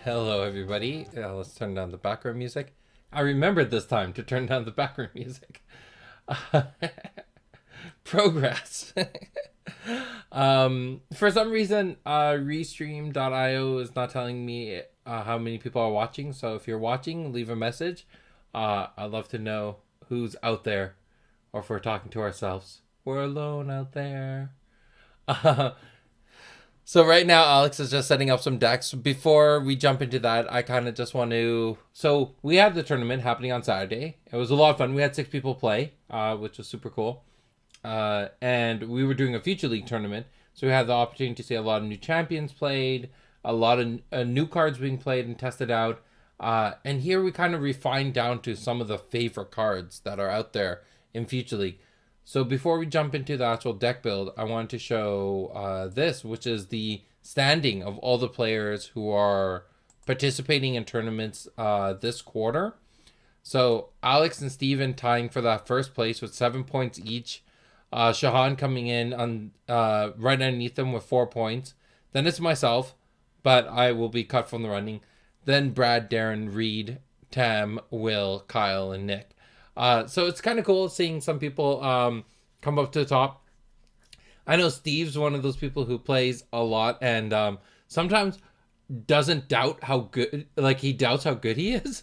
Hello, everybody. Let's turn down the background music. I remembered this time to turn down the background music. Progress. For some reason, Restream.io is not telling me how many people are watching. So if you're watching, leave a message. I'd love to know who's out there, or if we're talking to ourselves. We're alone out there. So right now, Alex is just setting up some decks. Before we jump into that, I kind of just want to... So we had the tournament happening on Saturday. It was a lot of fun. We had 6 people play, which was super cool. And we were doing a Future League tournament. So we had the opportunity to see a lot of new champions played, a lot of new cards being played and tested out. And here we kind of refined down to some of the favorite cards that are out there in Future League. So before we jump into the actual deck build, I wanted to show this, which is the standing of all the players who are participating in tournaments this quarter. So Alex and Steven tying for that first place with 7 points each. Shahan coming in on right underneath them with 4 points. Then it's myself, but I will be cut from the running. Then Brad, Darren, Reed, Tam, Will, Kyle, and Nick. So it's kind of cool seeing some people come up to the top. I know Steve's one of those people who plays a lot and sometimes doesn't doubt how good, like he doubts how good he is.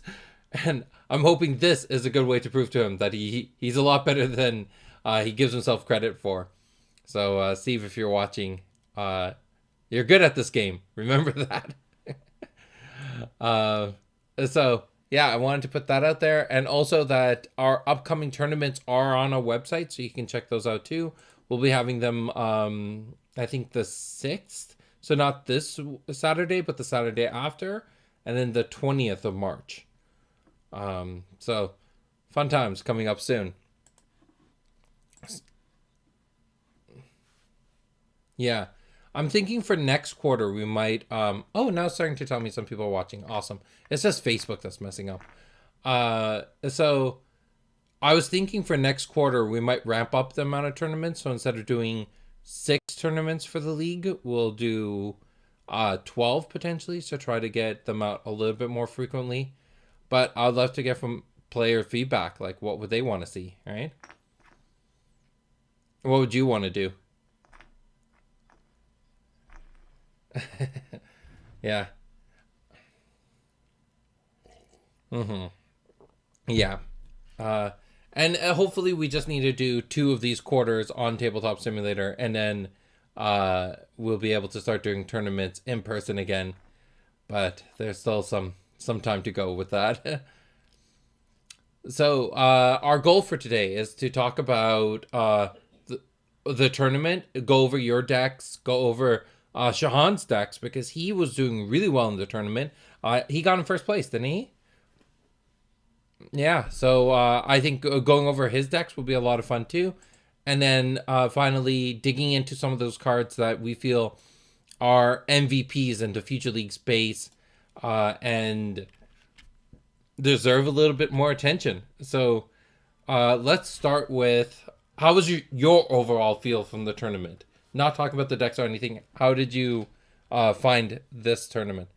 And I'm hoping this is a good way to prove to him that he's a lot better than he gives himself credit for. So Steve, if you're watching, you're good at this game. Remember that. So yeah, I wanted to put that out there. And also that our upcoming tournaments are on our website, so you can check those out too. We'll be having them, I think the 6th. So not this Saturday, but the Saturday after. And then the 20th of March. So fun times coming up soon. Yeah. I'm thinking for next quarter we might oh, now it's starting to tell me some people are watching. Awesome. It's just Facebook that's messing up. So I was thinking for next quarter we might ramp up the amount of tournaments. So instead of doing 6 tournaments for the league, we'll do 12 potentially. So try to get them out a little bit more frequently. But I'd love to get from player feedback, like what would they want to see, right? What would you want to do? Yeah. Yeah. And hopefully we just need to do 2 of these quarters on Tabletop Simulator, and then we'll be able to start doing tournaments in person again. But there's still some time to go with that. So our goal for today is to talk about the tournament, go over your decks, go over Shahan's decks, because he was doing really well in the tournament. He got in first place, didn't he? Yeah, so I think going over his decks will be a lot of fun too. And then finally digging into some of those cards that we feel are MVPs in the Future League space and deserve a little bit more attention. So let's start with, how was your overall feel from the tournament? Not talking about the decks or anything. How did you find this tournament?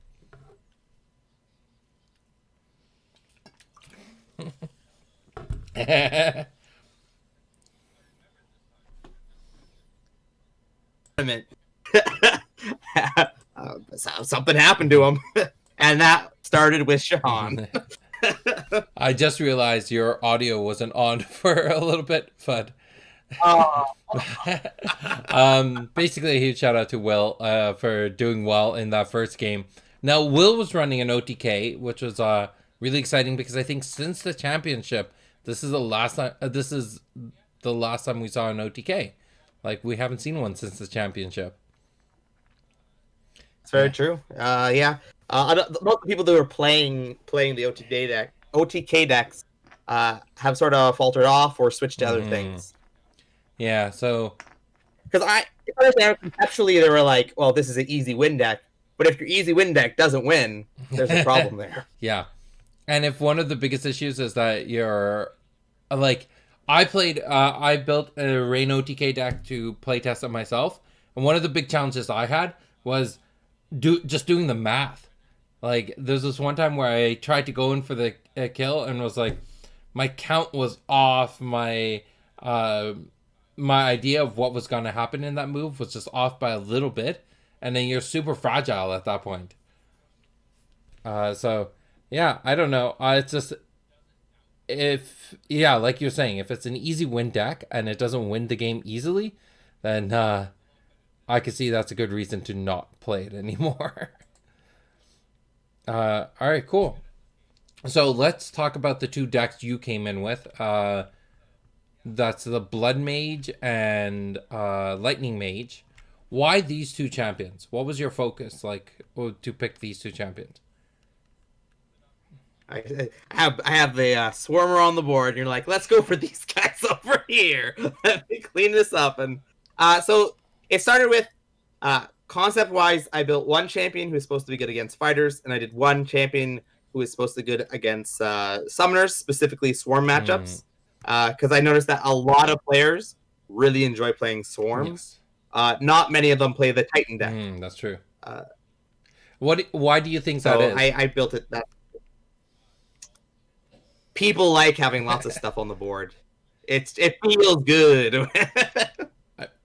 Something happened to him, and that started with Shahan. I just realized your audio wasn't on for a little bit, but basically a huge shout out to Will for doing well in that first game. Now Will was running an OTK, which was really exciting because I think since the championship, this is the last time we saw an OTK. Like, we haven't seen one since the championship. It's very true. Yeah. Most of the people that were playing the OTK decks have sort of faltered off or switched to other things. Yeah, so... Because I understand conceptually they were like, well, this is an easy win deck. But if your easy win deck doesn't win, there's a problem there. Yeah. And if one of the biggest issues is that you're... Like, I built a Rain OTK deck to play test it myself. And one of the big challenges I had was just doing the math. Like there's this one time where I tried to go in for the kill and was like, my count was off. Uh, my idea of what was going to happen in that move was just off by a little bit, and then you're super fragile at that point. So yeah, I don't know. It's just if yeah, like you're saying, if it's an easy win deck and it doesn't win the game easily, then I can see that's a good reason to not play it anymore. All right, cool. So let's talk about the two decks you came in with. That's the Blood Mage and Lightning Mage. Why these two champions? What was your focus like to pick these two champions? I have the Swarmer on the board, and you're like, let's go for these guys over here. Let me clean this up. And so it started with concept-wise, I built one champion who's supposed to be good against fighters, and I did one champion who is supposed to be good against summoners, specifically swarm matchups. Because I noticed that a lot of players really enjoy playing swarms. Yes. Not many of them play the Titan deck. That's true. Why do you think that is? I built it that people like having lots of stuff on the board. It feels good.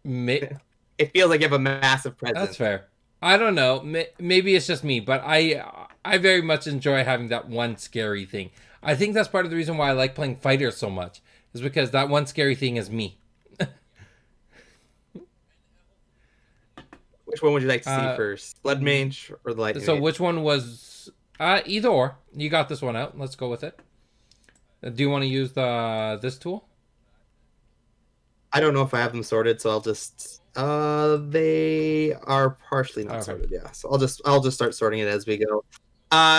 It feels like you have a massive presence. That's fair. I don't know. Maybe it's just me, but I very much enjoy having that one scary thing. I think that's part of the reason why I like playing fighters so much, is because that one scary thing is me. Which one would you like to see first? Blood Mage or the Lightning Mage? Which one was... either or. You got this one out. Let's go with it. Do you want to use this tool? I don't know if I have them sorted, so I'll just... they are partially not sorted, yeah. So I'll just start sorting it as we go.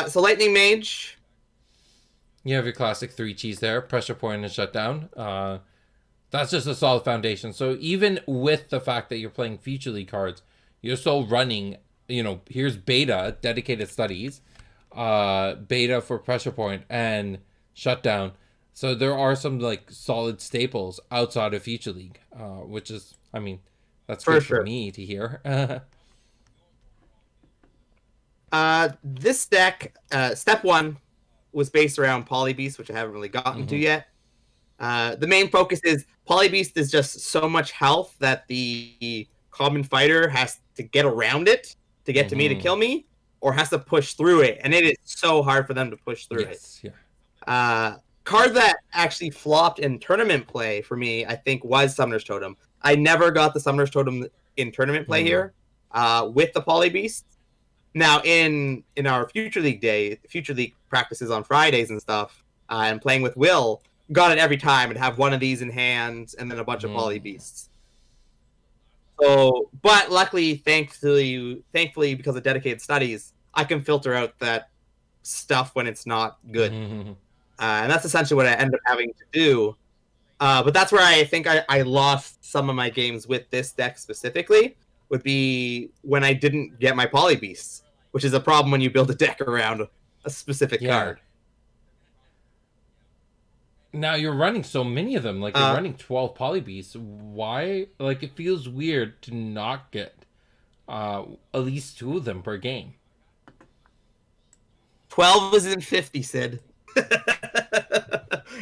So Lightning Mage... You have your classic 3 cheese there. Pressure point and shutdown. That's just a solid foundation. So even with the fact that you're playing Future League cards, you're still running, here's beta, dedicated studies, beta for pressure point and shutdown. So there are some like solid staples outside of Future League, which is, that's good for me to hear. This deck, step 1 was based around Polybeast, which I haven't really gotten to yet. The main focus is Polybeast is just so much health that the common fighter has to get around it to get to me to kill me, or has to push through it, and it is so hard for them to push through it. Yeah. Card that actually flopped in tournament play for me, I think, was Summoner's Totem. I never got the Summoner's Totem in tournament play here with the Polybeast. Now, in our Future League practices on Fridays and stuff, and playing with Will, got it every time and have one of these in hand and then a bunch of Polybeasts. So, but luckily, thankfully, because of dedicated studies, I can filter out that stuff when it's not good. And that's essentially what I end up having to do. But that's where I think I lost some of my games with this deck specifically, would be when I didn't get my Polybeasts, which is a problem when you build a deck around a specific card. Now you're running so many of them, like you're running 12 Polybeasts. Why? Like it feels weird to not get at least 2 of them per game. 12 is in 50, Sid.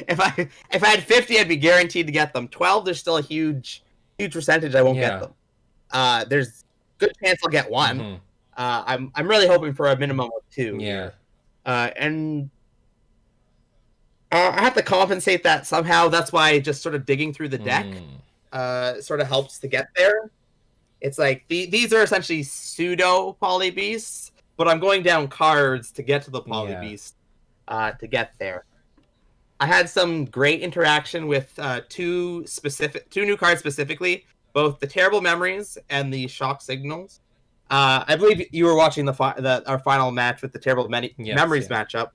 If I had 50, I'd be guaranteed to get them. 12, there's still a huge percentage I won't get them. There's good chance I'll get 1. I'm really hoping for a minimum of 2. Yeah. And I have to compensate that somehow. That's why just sort of digging through the deck sort of helps to get there. It's like these are essentially pseudo Polybeasts, but I'm going down cards to get to the Polybeast to get there. I had some great interaction with two new cards specifically, both the Terrible Memories and the Shock Signals. I believe you were watching our final match with the Terrible Memories matchup.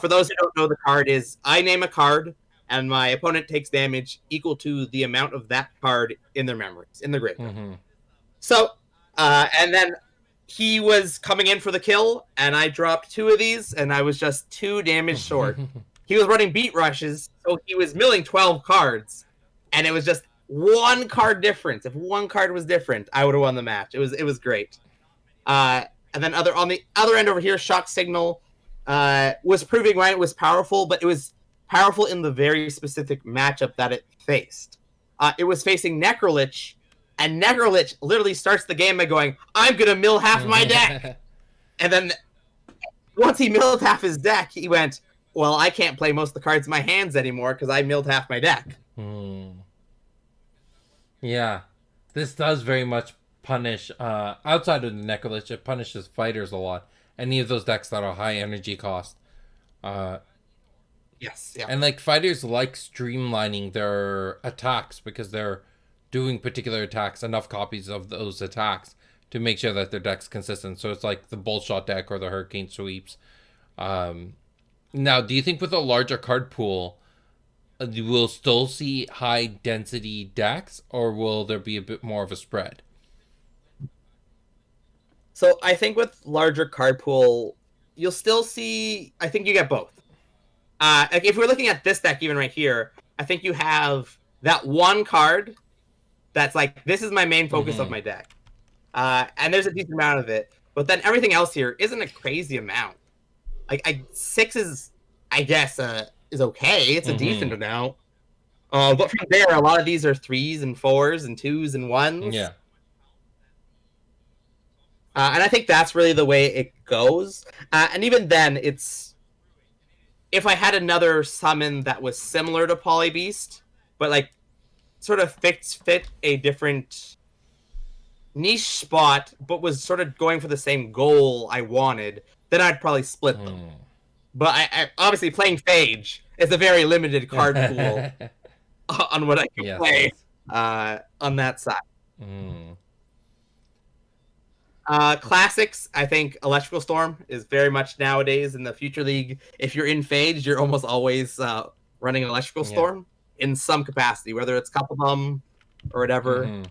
For those who don't know, the card is I name a card, and my opponent takes damage equal to the amount of that card in their memories, in their graveyard. So, and then he was coming in for the kill, and I dropped 2 of these, and I was just 2 damage short. He was running beat rushes, so he was milling 12 cards, and it was just 1 card difference. If 1 card was different, I would have won the match. It was great. And then on the other end over here, Shock Signal was proving right. It was powerful, but it was powerful in the very specific matchup that it faced. It was facing Necrolich, and Necrolich literally starts the game by going, "I'm gonna mill half my deck," and then once he milled half his deck, he went, "Well, I can't play most of the cards in my hands anymore because I milled half my deck." Yeah, this does very much punish, outside of the Necrolich, it punishes fighters a lot. Any of those decks that are high energy cost. Yes, yeah. And like fighters like streamlining their attacks because they're doing particular attacks, enough copies of those attacks to make sure that their deck's consistent. So it's like the Bullshot deck or the Hurricane Sweeps. Now, do you think with a larger card pool, you will still see high density decks, or will there be a bit more of a spread? So I think with larger card pool, you'll still see. I think you get both. Like if we're looking at this deck, even right here, I think you have that one card that's like, this is my main focus of my deck, and there's a decent amount of it. But then everything else here isn't a crazy amount. Like 6 is, I guess, is okay. It's a decent amount. But from there, a lot of these are 3s and 4s and 2s and 1s. Yeah. And I think that's really the way it goes. And even then, it's, if I had another summon that was similar to Polybeast, but like sort of fit a different niche spot, but was sort of going for the same goal I wanted, then I'd probably split them. But I obviously playing Phage is a very limited card pool on what I can play on that side. Classics, I think Electrical Storm is very much nowadays in the Future League. If you're in Phage, you're almost always running Electrical Storm in some capacity, whether it's Couple Them or whatever.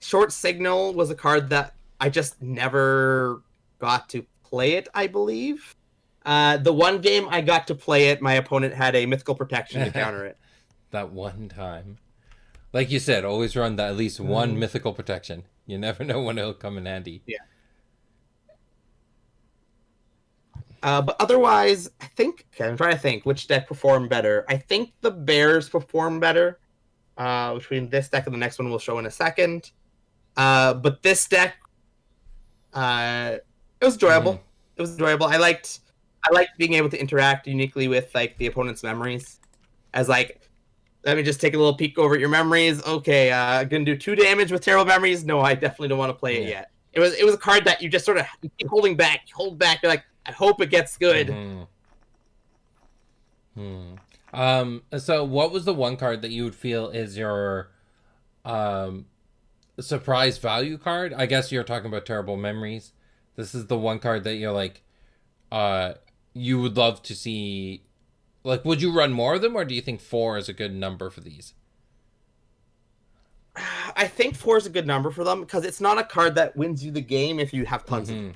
Short Signal was a card that I just never got to play it, I believe. The one game I got to play it, my opponent had a Mythical Protection to counter it. That one time. Like you said, always run that at least one Mythical Protection. You never know when it'll come in handy. Yeah. But otherwise, I think, I'm trying to think which deck performed better. I think the Bears perform better between this deck and the next one we'll show in a second. But this deck, it was enjoyable. It was enjoyable. I liked being able to interact uniquely with like the opponent's memories. As like, let me just take a little peek over at your memories. Okay, gonna do 2 damage with Terrible Memories. No, I definitely don't want to play it yet. It was a card that you just sort of keep holding back. You hold back. You're like, I hope it gets good. So what was the one card that you would feel is your surprise value card? I guess you're talking about Terrible Memories. This is the one card that you're like, you would love to see. Like, would you run more of them, or do you think 4 is a good number for these? I think 4 is a good number for them because it's not a card that wins you the game if you have tons of them.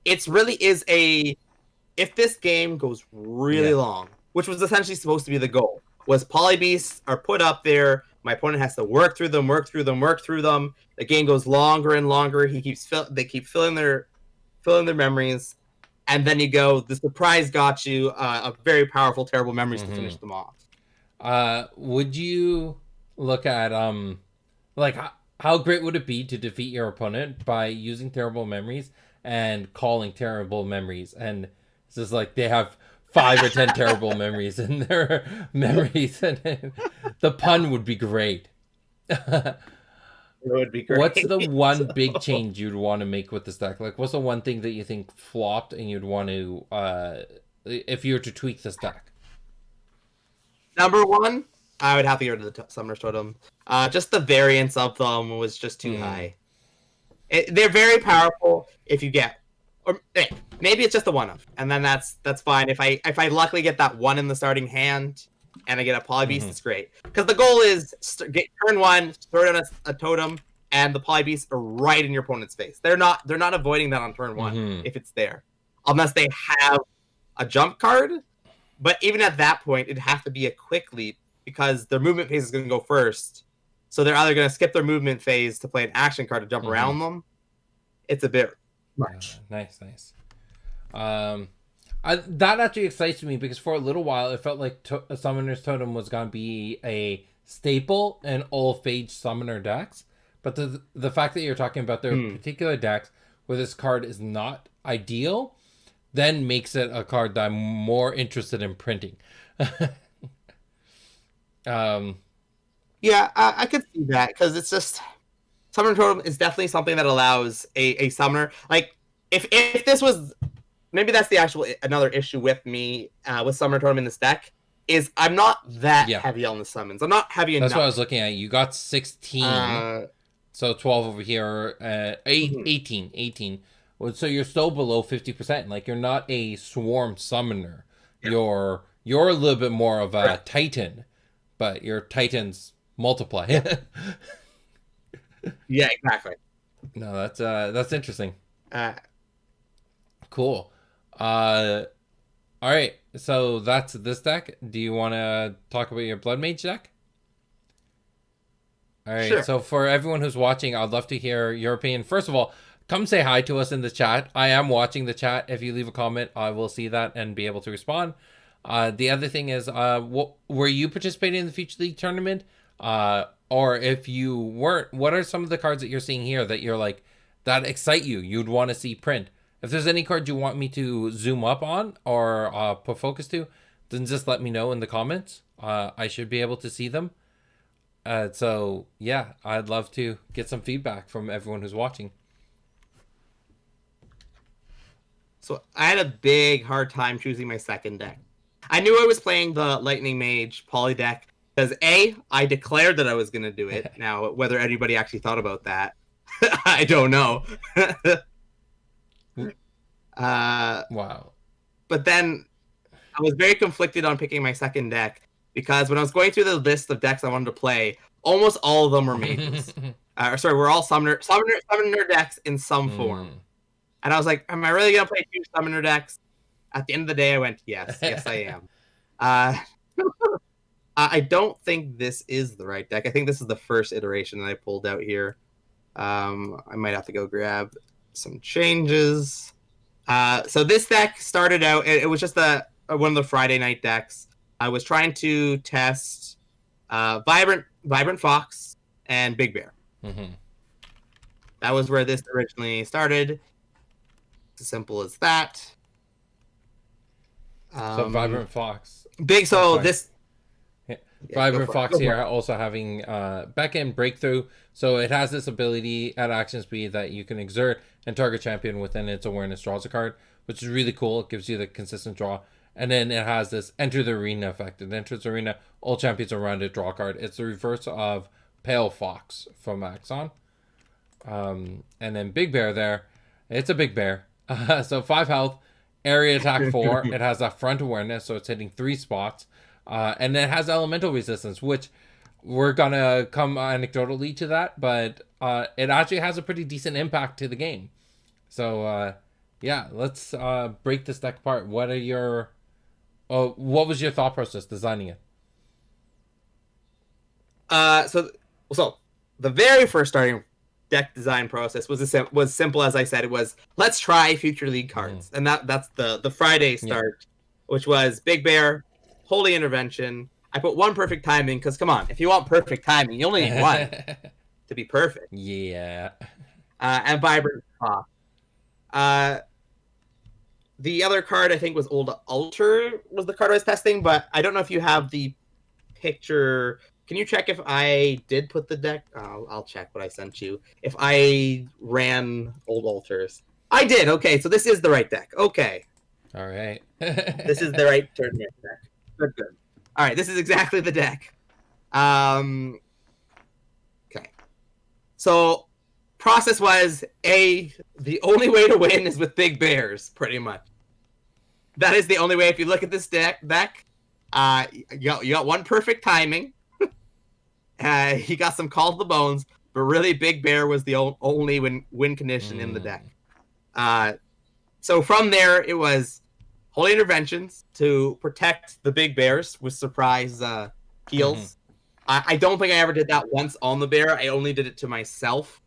It really is if this game goes really long, which was essentially supposed to be the goal, was Polybeasts are put up there, my opponent has to work through them. The game goes longer and longer. They keep filling their memories. And then you go, the surprise got you a very powerful, Terrible Memories to finish them off. Would you look at, like, how great would it be to defeat your opponent by using Terrible Memories and calling Terrible Memories? And it's just like they have 5 or 10 Terrible Memories in their memories. And the pun would be great. It would be great. What's the one big change you'd want to make with this deck? Like, what's the one thing that you think flopped and you'd want to, if you were to tweak this deck? Number 1, I would have to get rid of the Summoner's Totem. Just the variance of them was just too high. They're very powerful if you get, or maybe it's just a 1-of, and then that's fine. If I luckily get that 1 in the starting hand, and I get a Polybeast, it's great. Because the goal is get turn 1, throw down a totem, and the Polybeasts are right in your opponent's face. They're not avoiding that on turn 1 if it's there, unless they have a jump card. But even at that point, it'd have to be a quick leap because their movement phase is going to go first. So they're either going to skip their movement phase to play an action card to jump around them, it's a bit much. Nice. Um, that actually excites me because for a little while it felt like a Summoner's Totem was gonna be a staple in all Phage Summoner decks, but the fact that you're talking about their particular decks where this card is not ideal, then makes it a card that I'm more interested in printing. Yeah, I could see that because it's just Summoner Totem is definitely something that allows a summoner. Like if this was, maybe that's the actual another issue with me with Summoner Totem in this deck is I'm not that heavy on the summons. I'm not heavy enough. That's what I was looking at. You got 16, so 12 over here, 18. So you're still below 50%. Like you're not a swarm summoner. Yeah. You're a little bit more of a Titan, but your Titans multiply. Yeah, exactly. No, that's interesting. Cool. All right. So that's this deck. Do you want to talk about your Blood Mage deck? All right. Sure. So for everyone who's watching, I'd love to hear your opinion. First of all, come say hi to us in the chat. I am watching the chat. If you leave a comment, I will see that and be able to respond. The other thing is, were you participating in the Future League tournament? Or if you weren't, what are some of the cards that you're seeing here that you're like, that excite you, you'd want to see print? If there's any cards you want me to zoom up on or put focus to, then just let me know in the comments. I should be able to see them. So yeah, I'd love to get some feedback from everyone who's watching. So I had a big hard time choosing my second deck. I knew I was playing the Lightning Mage poly deck because I declared that I was going to do it. Now, whether anybody actually thought about that, I don't know. Wow. But then I was very conflicted on picking my second deck because when I was going through the list of decks I wanted to play, almost all of them were mages. We're all summoner decks in some form. And I was like, am I really going to play 2 summoner decks? At the end of the day, I went, yes, I am. I don't think this is the right deck. I think this is the first iteration that I pulled out here. I might have to go grab some changes. So this deck started out, it was just one of the Friday night decks. I was trying to test Vibrant Fox and Big Bear. Mm-hmm. That was where this originally started. It's as simple as that. So Vibrant Fox. Vibrant Fox here also having back end breakthrough. So it has this ability at action speed that you can exert and target champion within its awareness draws a card, which is really cool. It gives you the consistent draw. And then it has this enter the arena effect. It enters the arena, all champions around it draw a card. It's the reverse of Pale Fox from Axon. And then Big Bear there. It's a big bear. So 5 health, area attack 4. It has that front awareness, so it's hitting 3 spots. And then it has elemental resistance, which we're going to come anecdotally to that, but it actually has a pretty decent impact to the game. So, yeah, let's break this deck apart. What was your thought process designing it? So the very first starting deck design process was simple as I said. It was, let's try Future League cards. And that's the Friday start, which was Big Bear, Holy Intervention. I put 1 perfect timing because, come on, if you want perfect timing, you only need 1 to be perfect. Yeah. And Vibrant Fox. The other card I think was Old Altar was the card I was testing, but I don't know if you have the picture. Can you check if I did put the deck? I'll check what I sent you. If I ran Old Altars. I did. Okay, so this is the right deck. Okay. All right. This is the right tournament deck. Good. All right, this is exactly the deck. Okay. So process was the only way to win is with big bears, pretty much. That is the only way. If you look at this deck, you got 1 perfect timing. He got some Call to the Bones, but really Big Bear was the only win condition in the deck. So from there, it was Holy Interventions to protect the big bears with surprise heals. I don't think I ever did that once on the bear. I only did it to myself.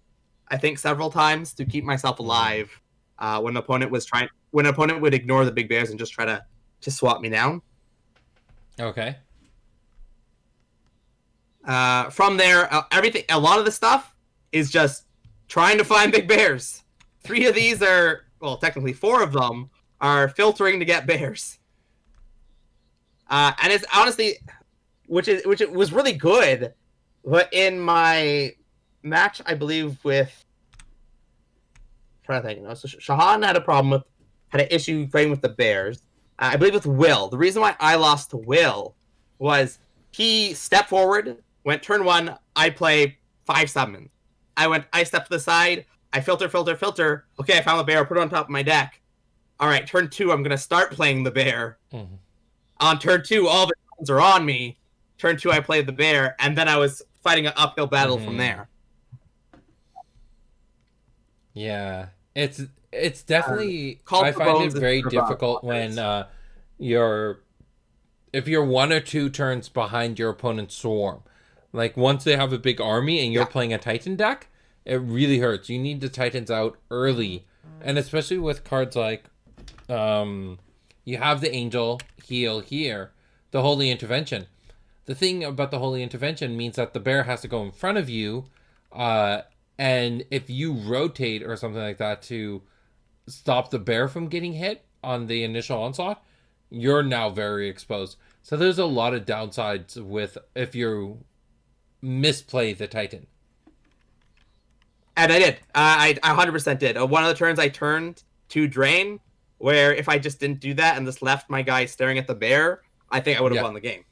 I think, several times to keep myself alive when an opponent would ignore the big bears and just try to swap me down. Okay. From there, a lot of the stuff is just trying to find big bears. 3 of these are, well, technically 4 of them are filtering to get bears. And it's honestly, which it was really good. But in my match, I believe with, I'm trying to think, so Shahan had an issue playing with the bears. I believe with Will. The reason why I lost to Will was he stepped forward, went turn 1, I play 5 summons. I step to the side, I filter. Okay, I found the bear, put it on top of my deck. All right, turn 2, I'm gonna start playing the bear. Mm-hmm. On turn 2, all the summons are on me. Turn 2, I played the bear, and then I was fighting an uphill battle from there. Yeah, it's definitely. I find it very difficult when if you're 1 or 2 turns behind your opponent's swarm. Like once they have a big army and you're playing a Titan deck, it really hurts. You need the Titans out early, and especially with cards like, you have the Angel heal here, the Holy Intervention. The thing about the Holy Intervention means that the bear has to go in front of you, and if you rotate or something like that to stop the bear from getting hit on the initial onslaught, you're now very exposed. So there's a lot of downsides with if you misplay the Titan. And I did. I 100% did. One of the turns I turned to drain, where if I just didn't do that and just left my guy staring at the bear, I think I would have won the game.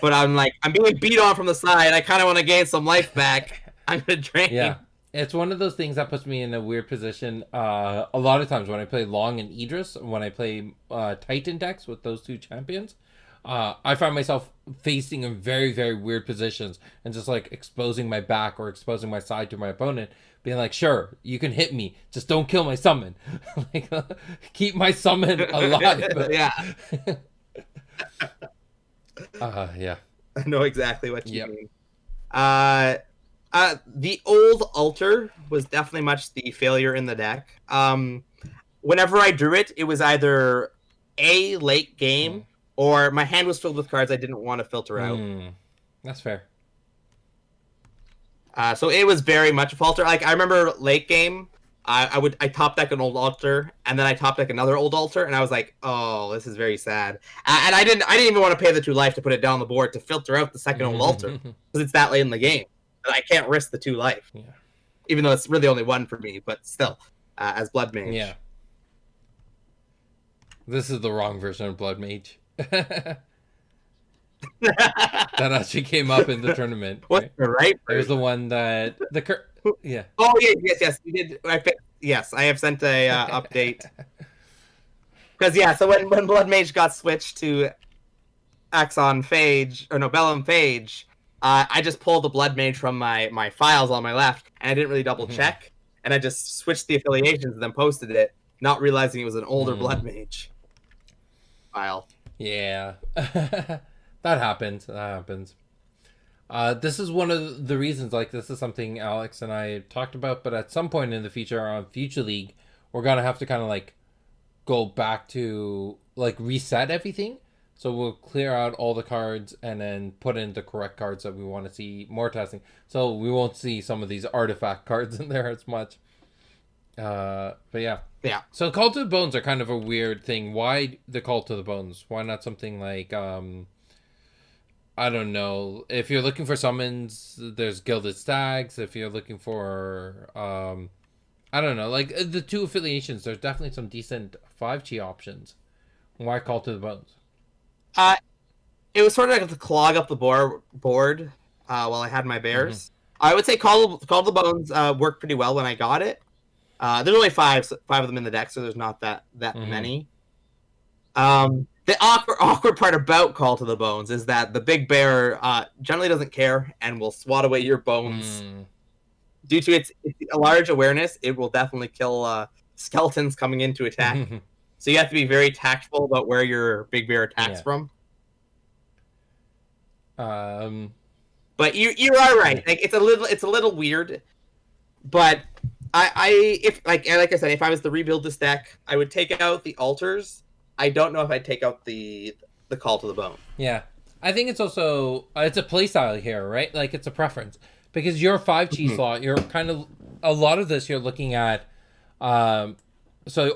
But I'm being beat on from the side. I kind of want to gain some life back. I'm going to drain. Yeah. It's one of those things that puts me in a weird position. A lot of times when I play Long and Idris, when I play Titan decks with those 2 champions, I find myself facing in very, very weird positions and just like exposing my back or exposing my side to my opponent, being like, sure, you can hit me, just don't kill my summon. Like, keep my summon alive. Yeah. Yeah. I know exactly what you mean. The old altar was definitely much the failure in the deck. Whenever I drew it, it was either a late game or my hand was filled with cards I didn't want to filter out. That's fair. So it was very much a falter. Like I remember late game, I top deck an old altar and then I top deck another old altar, and I was like, oh, this is very sad. And I didn't even want to pay the 2 life to put it down the board to filter out the second old altar because it's that late in the game. And I can't risk the 2 life. Yeah. Even though it's really only 1 for me, but still, as Blood Mage. Yeah. This is the wrong version of Blood Mage. That actually came up in the tournament. What's the right version? It was the one that yeah. Oh yes, we did. Yes, I have sent a update. Because so when Blood Mage got switched to Axon Phage Bellum Phage, I just pulled the Blood Mage from my files on my left, and I didn't really double check, and I just switched the affiliations and then posted it, not realizing it was an older Blood Mage file. Yeah. That happens. This is one of the reasons, like, this is something Alex and I talked about, but at some point in the future on Future League, we're going to have to kind of, like, go back to, like, reset everything. So we'll clear out all the cards and then put in the correct cards that we want to see more testing. So we won't see some of these artifact cards in there as much. But yeah. Yeah. So Call to the Bones are kind of a weird thing. Why the Call to the Bones? Why not something like, I don't know. If you're looking for summons, there's Gilded Stags. If you're looking for, I don't know, like the 2 affiliations, there's definitely some decent 5G options. Why Call to the Bones? It was sort of like to clog up the board while I had my bears. I would say Call to the Bones worked pretty well when I got it. There's only five of them in the deck, so there's not that many. The awkward part about Call to the Bones is that the big bear generally doesn't care and will swat away your bones. Due to its large awareness, it will definitely kill skeletons coming in to attack. So you have to be very tactful about where your big bear attacks from. But you are right. Like it's a little weird. But if like I said, if I was to rebuild this deck, I would take out the altars. I don't know if I'd take out the call to the bone. Yeah, I think it's also it's a playstyle here, right? Like it's a preference because your 5 chi slot, you're kind of a lot of this you're looking at. So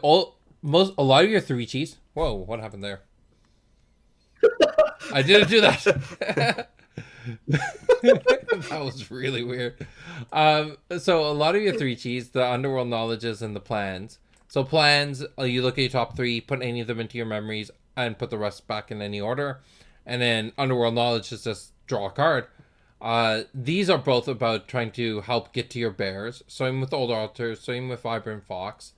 a lot of your 3 chis. Whoa, what happened there? I didn't do that. That was really weird. So a lot of your 3 chis, the underworld knowledges and the plans. So plans, you look at your top 3, put any of them into your memories, and put the rest back in any order. And then underworld knowledge is just draw a card. These are both about trying to help get to your bears. Same with old altars, same with vibrant fox.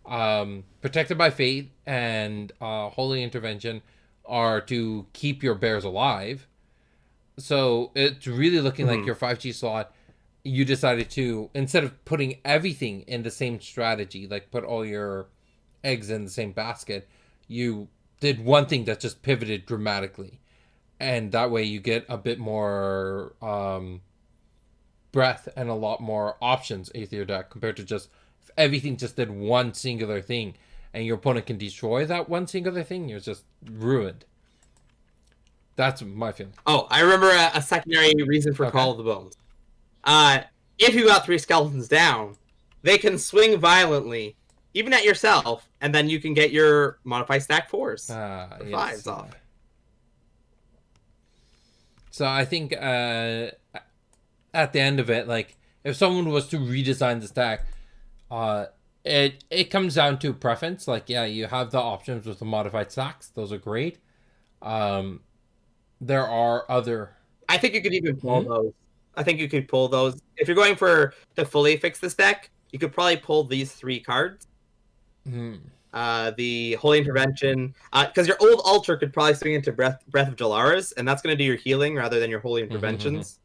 Protected by fate and holy intervention are to keep your bears alive. So it's really looking like your 5G slot, you decided to, instead of putting everything in the same strategy, like put all your eggs in the same basket, you did one thing that just pivoted dramatically. And that way you get a bit more breadth and a lot more options with your deck compared to just if everything just did one singular thing and your opponent can destroy that one singular thing, you're just ruined. That's my feeling. Oh, I remember a secondary reason for Call of the Bones. If you got 3 skeletons down, they can swing violently, even at yourself, and then you can get your modify stack 4s or 5s off. So I think at the end of it, like if someone was to redesign the stack, it comes down to preference. Like yeah, you have the options with the modified stacks; those are great. There are other. I think you could even pull those. I think you could pull those if you're going to fully fix this deck. You could probably pull these 3 cards. The Holy Intervention, because your old altar could probably swing into Breath of Jalaras, and that's going to do your healing rather than your Holy Interventions.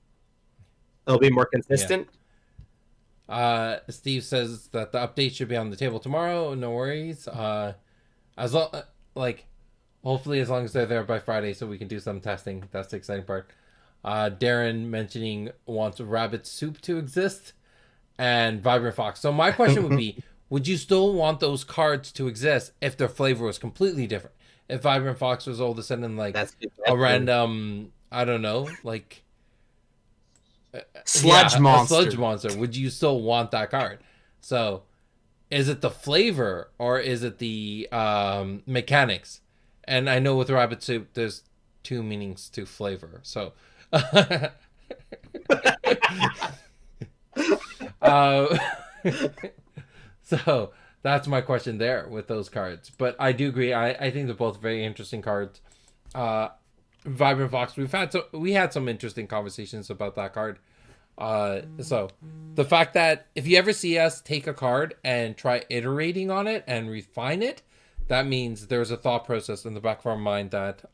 It'll be more consistent. Yeah. Steve says that the update should be on the table tomorrow. No worries. As long hopefully as long as they're there by Friday, so we can do some testing. That's the exciting part. Darren mentioning wants rabbit soup to exist, and Vibrant Fox. So my question would be. Would you still want those cards to exist if their flavor was completely different? If Vibrant Fox was all of a sudden like a random, I don't know, like sludge monster. A sludge monster. Would you still want that card? So, is it the flavor or is it the mechanics? And I know with rabbit soup, there's 2 meanings to flavor. So. So that's my question there with those cards. But I do agree. I think they're both very interesting cards. Vibrant Fox, we had some interesting conversations about that card. So the fact that if you ever see us take a card and try iterating on it and refine it, that means there's a thought process in the back of our mind that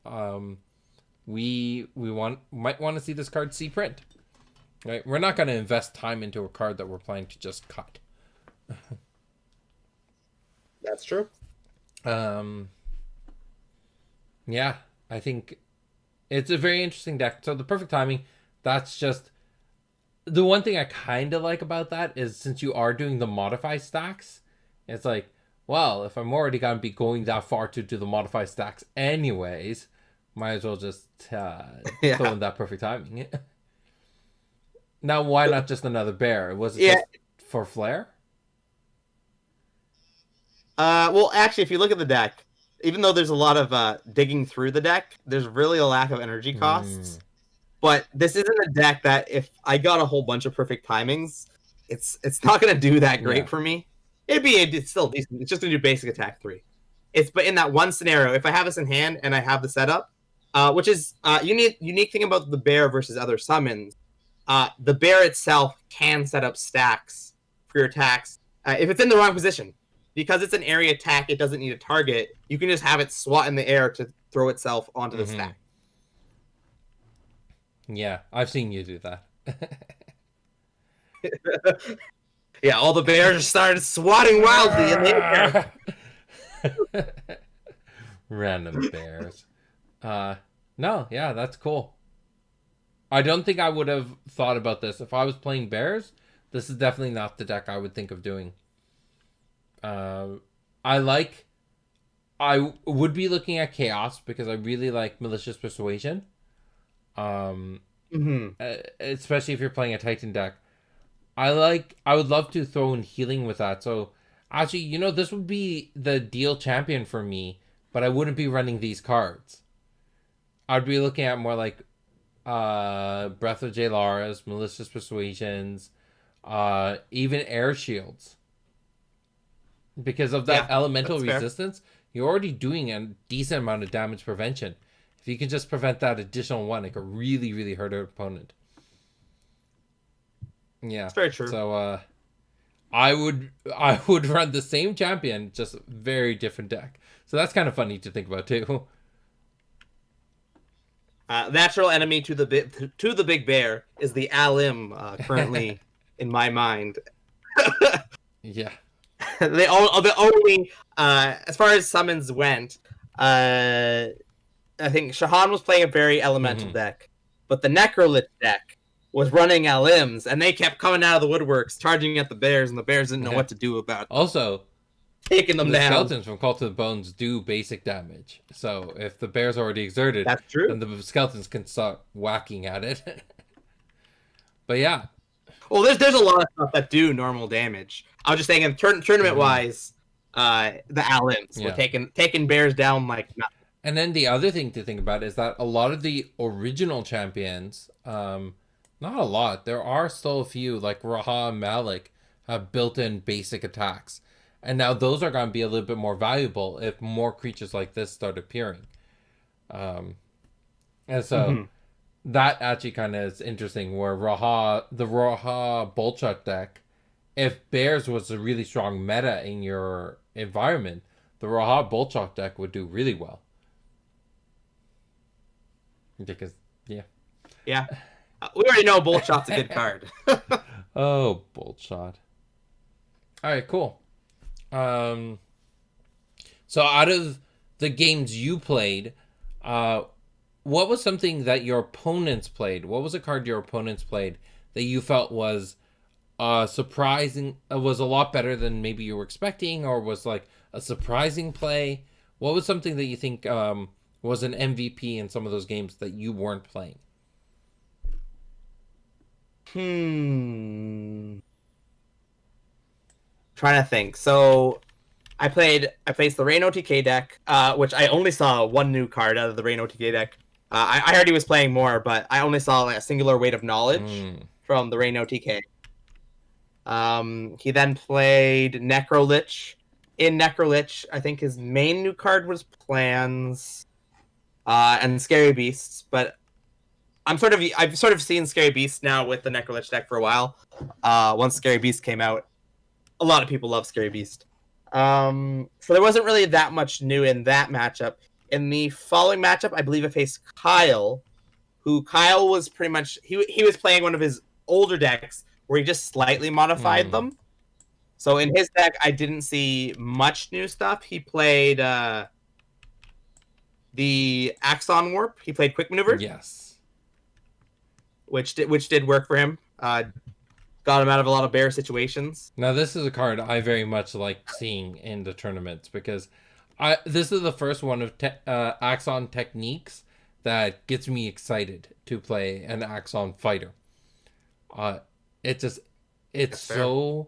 we might want to see this card see print. Right? We're not going to invest time into a card that we're planning to just cut. That's true. Yeah, I think it's a very interesting deck. So the perfect timing, that's just the one thing I kind of like about that is since you are doing the modify stacks, it's like, well, if I'm already going to be going that far to do the modify stacks anyways, might as well just throw in that perfect timing. Now, why not just another bear? Was it just for flair? Well, actually, if you look at the deck, even though there's a lot of digging through the deck, there's really a lack of energy costs. But this isn't a deck that if I got a whole bunch of perfect timings, it's not going to do that great for me. It's still decent. It's just going to do basic attack 3. But in that one scenario, if I have this in hand and I have the setup, which is unique thing about the bear versus other summons, the bear itself can set up stacks for your attacks if it's in the wrong position. Because it's an area attack, it doesn't need a target. You can just have it swat in the air to throw itself onto the stack. Yeah, I've seen you do that. Yeah, all the bears started swatting wildly in the air. Random bears. No, yeah, that's cool. I don't think I would have thought about this if I was playing bears. This is definitely not the deck I would think of doing. I like. I would be looking at chaos because I really like malicious persuasion. Especially if you're playing a Titan deck. I would love to throw in healing with that. So actually, this would be the deal champion for me, but I wouldn't be running these cards. I'd be looking at more like Breath of Jalaras, Malicious Persuasions, even Air Shields. Because of that elemental resistance, you're already doing a decent amount of damage prevention. If you can just prevent that additional one, it could really, really hurt an opponent. Yeah, it's very true. So I would run the same champion, just very different deck. So that's kind of funny to think about too. Natural enemy to the big bear is the Alim, currently in my mind. Yeah. the only as far as summons went, I think Shahan was playing a very elemental deck, but the Necrolich deck was running Alims, and they kept coming out of the woodworks, charging at the bears, and the bears didn't know what to do about it. Also, taking them down. Skeletons from Cult of the Bones do basic damage, so if the bears already exerted, that's true. Then the skeletons can start whacking at it. But yeah. Well, there's a lot of stuff that do normal damage. I was just thinking tournament-wise, the Alims were taking bears down like nothing. And then the other thing to think about is that a lot of the original champions, not a lot, there are still a few, like Raha and Malik, have built-in basic attacks. And now those are going to be a little bit more valuable if more creatures like this start appearing. And so that actually kind of is interesting, where the Raha Boltshot deck, if Bears was a really strong meta in your environment, the Raha Boltshot deck would do really well. Because, yeah. Yeah. We already know Boltshot's a good card. Oh, Boltshot. All right, cool. So out of the games you played, what was something that your opponents played? What was a card your opponents played that you felt was surprising, was a lot better than maybe you were expecting, or was like a surprising play? What was something that you think was an MVP in some of those games that you weren't playing? Trying to think. So I faced the Rain OTK deck, which I only saw one new card out of the Rain OTK deck. I heard he was playing more, but I only saw like a singular Weight of Knowledge from the Rain OTK. He then played Necrolich. In Necrolich, I think his main new card was Plans and Scary Beasts, but I've sort of seen Scary Beasts now with the Necrolich deck for a while. Once Scary Beast came out, a lot of people love Scary Beast. So there wasn't really that much new in that matchup. In the following matchup, I believe I faced Kyle, who Kyle was pretty much he was playing one of his older decks where he just slightly modified them. So in his deck, I didn't see much new stuff. He played the Axon Warp. He played Quick Maneuver. Yes. Which did work for him. Got him out of a lot of bear situations. Now, this is a card I very much like seeing in the tournaments because this is the first one of Axon techniques that gets me excited to play an Axon fighter. It's so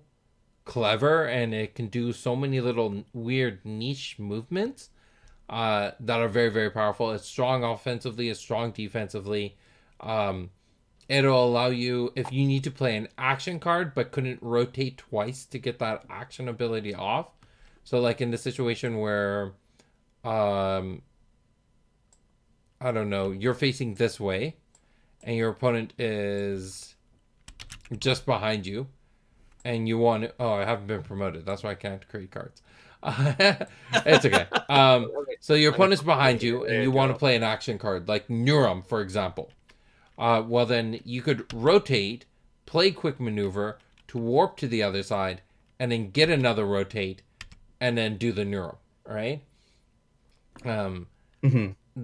clever, and it can do so many little weird niche movements that are very, very powerful. It's strong offensively, it's strong defensively. It'll allow you, if you need to play an action card but couldn't rotate twice to get that action ability off. So like in the situation where, I don't know, you're facing this way and your opponent is just behind you and you want to, I haven't been promoted. That's why I can't create cards. It's okay. So your opponent's behind you and you want to play an action card like Neurum, for example. Well, then you could rotate, play Quick Maneuver to warp to the other side, and then get another rotate, and then do the Neural, right?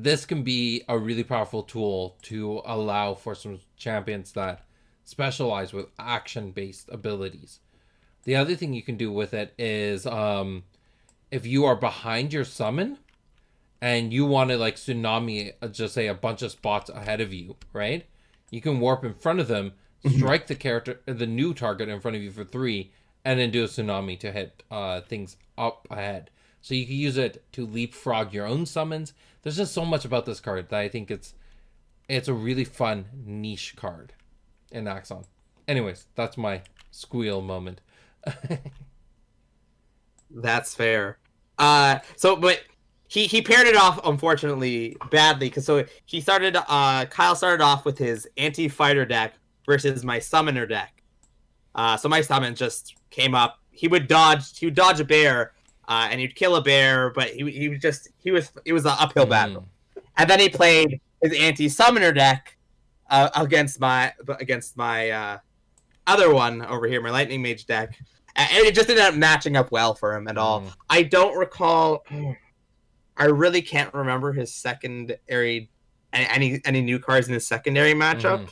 this can be a really powerful tool to allow for some champions that specialize with action-based abilities. The other thing you can do with it is if you are behind your summon and you want to like tsunami, just say a bunch of spots ahead of you, right? You can warp in front of them, strike the new target in front of you for 3, and then do a tsunami to hit things up ahead. So you can use it to leapfrog your own summons. There's just so much about this card that I think it's a really fun niche card in Axon. Anyways, that's my squeal moment. That's fair. But he paired it off unfortunately badly because he started. Kyle started off with his anti-fighter deck versus my summoner deck. So my summon just came up. He would dodge a bear, and he'd kill a bear, but it was an uphill battle. And then he played his anti-summoner deck against my other one over here, my lightning mage deck. And it just ended up matching up well for him at all. I don't recall. I really can't remember his secondary, any new cards in his secondary matchup.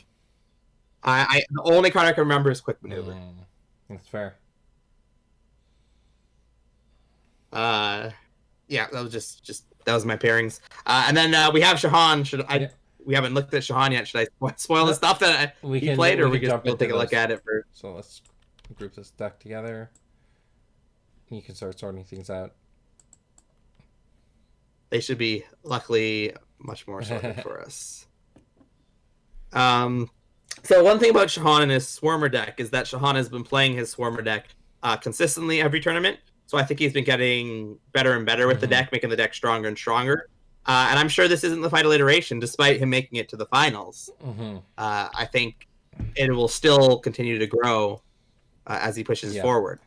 The only card I can remember is Quick Maneuver. That's fair. Yeah, that was just that was my pairings. And then we have Shahan. We haven't looked at Shahan yet. Should I spoil the stuff that he played, or we can still take a look at it first? So let's group this deck together. You can start sorting things out. They should be, luckily, much more sorted for us. So one thing about Shahan and his Swarmer deck is that Shahan has been playing his Swarmer deck consistently every tournament. So I think he's been getting better and better with the deck, making the deck stronger and stronger. And I'm sure this isn't the final iteration, despite him making it to the finals. I think it will still continue to grow as he pushes forward.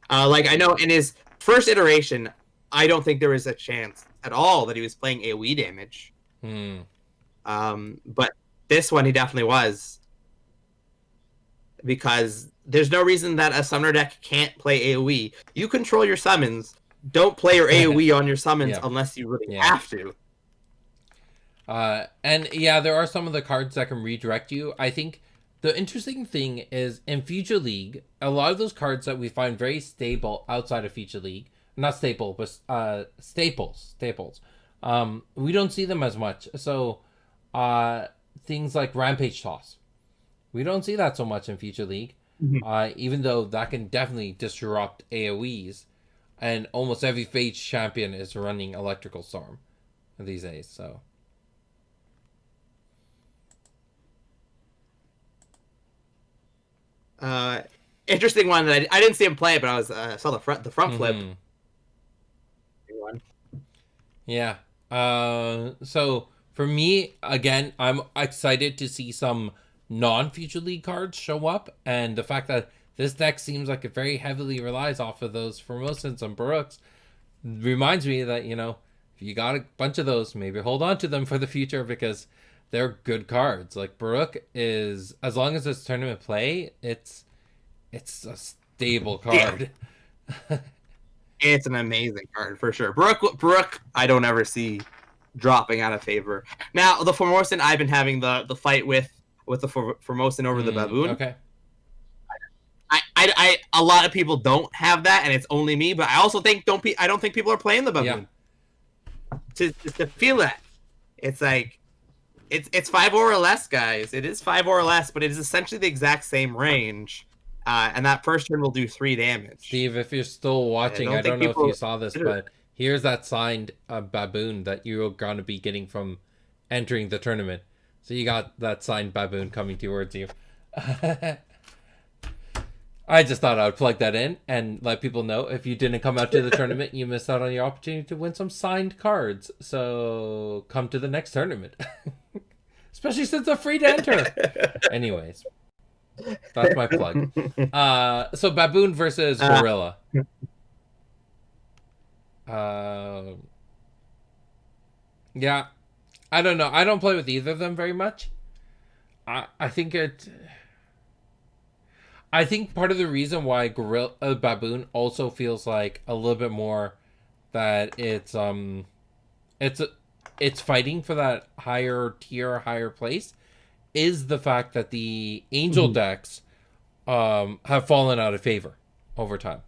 I know in his first iteration, I don't think there was a chance at all that he was playing AoE damage. But this one, he definitely was. Because there's no reason that a summoner deck can't play AoE. You control your summons. Don't play your AoE on your summons unless you really have to. And yeah, there are some of the cards that can redirect you. I think the interesting thing is in Future League, a lot of those cards that we find very stable outside of Future League, not staple, but staples. We don't see them as much. So things like Rampage Toss, we don't see that so much in Future League. Even though that can definitely disrupt AoEs, and almost every Phage champion is running Electrical Storm these days. So interesting one that I didn't see him play, but I was saw the front flip. Yeah. So for me, again, I'm excited to see some non-Future League cards show up, and the fact that this deck seems like it very heavily relies off of those Formosans and Baruchs reminds me that, if you got a bunch of those, maybe hold on to them for the future, because they're good cards. Like Baruch is, as long as it's tournament play, it's a stable card. It's an amazing card for sure. Baruch, I don't ever see dropping out of favor. Now the Formosan, I've been having the fight with the Formosan over the Baboon. Okay. I a lot of people don't have that, and it's only me. But I also think I don't think people are playing the Baboon to feel that. It's like it's 5 or less, guys. It is 5 or less, but it is essentially the exact same range. And that first turn will do 3 damage. Steve, if you're still watching, I don't know if you saw this, but here's that signed Baboon that you're going to be getting from entering the tournament. So you got that signed Baboon coming towards you. I just thought I would plug that in and let people know if you didn't come out to the tournament, you missed out on your opportunity to win some signed cards. So come to the next tournament. Especially since they're free to enter. Anyways. That's my plug. So Baboon versus Gorilla. Yeah, I don't know. I don't play with either of them very much. I think part of the reason why Baboon also feels like a little bit more that it's it's fighting for that higher tier, higher place, is the fact that the angel decks have fallen out of favor over time.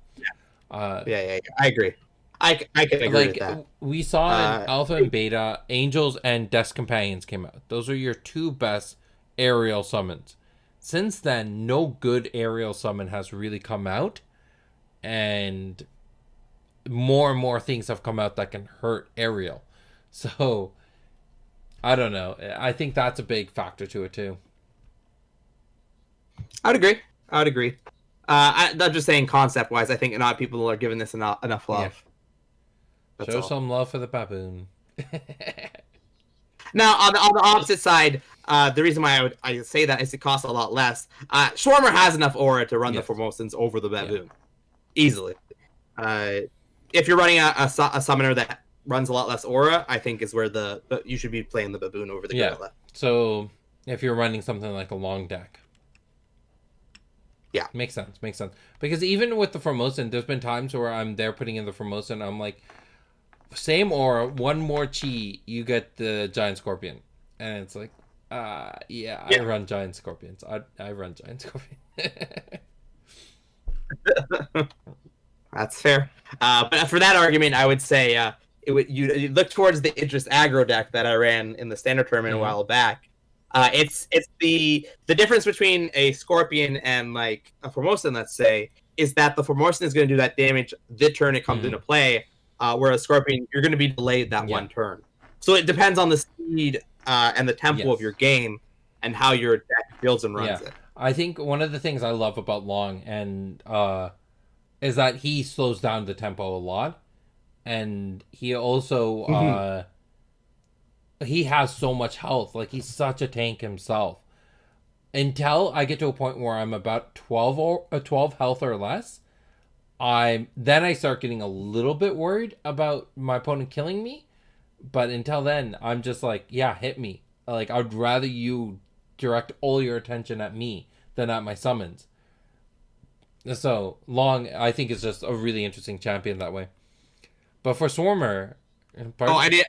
Yeah. I agree. I can agree with Like that. we saw in Uh, alpha and beta, angels and desk companions came out. Those are your two best aerial summons. Since then, no good aerial summon has really come out, and more things have come out that can hurt aerial. So I don't know. I think that's a big factor to it too. I would agree. I'm just saying, concept wise, I think not people are giving this enough Yeah. love. That's Show all. some love for the baboon. Now, on the opposite side, the reason why I say that is it costs a lot less. Schwarmer has enough aura to run Yes. the Formosans over the Baboon easily. If you're running a summoner that runs a lot less aura, I think is where you should be playing the Baboon over the Gorilla. So if you're running something like a long deck. Yeah. Makes sense. Because even with the Formosan, there's been times where I'm there putting in the Formosan, I'm like, same aura, one more chi, you get the Giant Scorpion. And it's like, yeah. I run Giant Scorpions. I run Giant Scorpion. That's fair. But for that argument, I would say you look towards the Idris aggro deck that I ran in the standard tournament a while back. It's the difference between a Scorpion and like a Formosan, let's say, is that the Formosan is going to do that damage the turn it comes into play, whereas Scorpion, you're going to be delayed that one turn. So it depends on the speed and the tempo of your game and how your deck builds and runs it. I think one of the things I love about Long and is that he slows down the tempo a lot, and he also he has so much health. Like, he's such a tank himself. Until I get to a point where I'm about 12 health or less, I start getting a little bit worried about my opponent killing me. But until then, I'm just like, yeah, hit me. Like, I'd rather you direct all your attention at me than at my summons. So Long, I think, is just a really interesting champion that way. But for Swarmer, I did.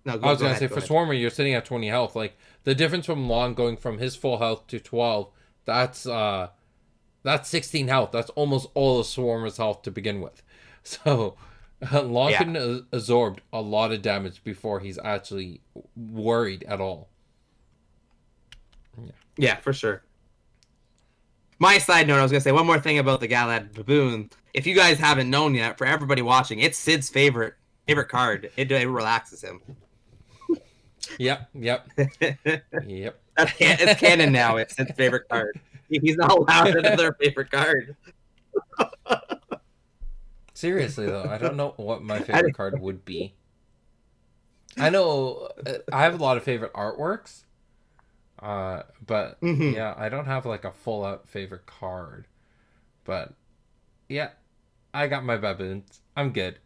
No, I was gonna say, for Swarmer, you're sitting at 20 health. Like, the difference from Long going from his full health to 12, that's 16 health. That's almost all of Swarmer's health to begin with. So Long can absorb a lot of damage before he's actually worried at all. Yeah, for sure. My side note, I was going to say one more thing about the Galad Baboon. If you guys haven't known yet, for everybody watching, it's Sid's favorite card. It relaxes him. Yep. It's canon now. It's Sid's favorite card. He's not allowed another favorite card. Seriously, though, I don't know what my favorite card would be. I know I have a lot of favorite artworks. But yeah, I don't have like a full out favorite card. But yeah, I got my baboons. I'm good.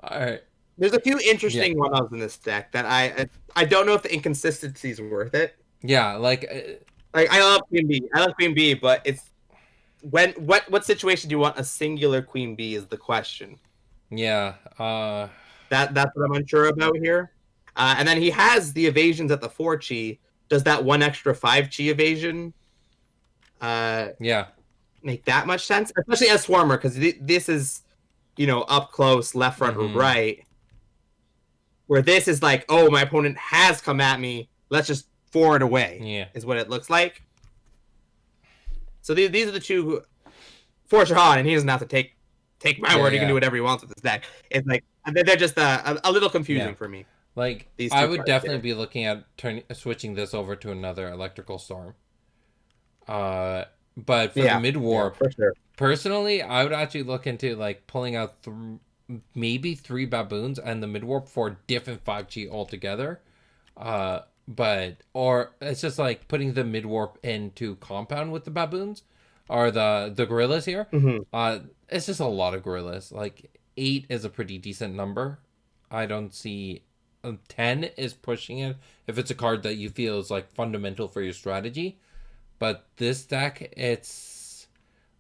All right. There's a few interesting one-offs in this deck that I don't know if the inconsistency is worth it. Yeah, like I love Queen Bee. I love Queen Bee, but it's what situation do you want a singular Queen Bee is the question. Yeah. That's what I'm unsure about here. And then he has the evasions at the 4 chi. Does that one extra 5 chi evasion make that much sense? Especially as Swarmer, because this is, up close, left, front, or right. Where this is like, oh, my opponent has come at me. Let's just forward away, is what it looks like. So these are the two for Shahan, and he doesn't have to take my word. He can do whatever he wants with this deck. It's like, they're just a little confusing for me. Like, I would definitely be looking at switching this over to another Electrical Storm. But for the mid-warp, for sure. Personally, I would actually look into like pulling out maybe 3 baboons and the mid-warp for different 5G altogether. Or it's just like putting the mid-warp into compound with the baboons or the gorillas here. It's just a lot of gorillas. Like 8 is a pretty decent number. I don't see 10 is pushing it if it's a card that you feel is like fundamental for your strategy. But this deck, it's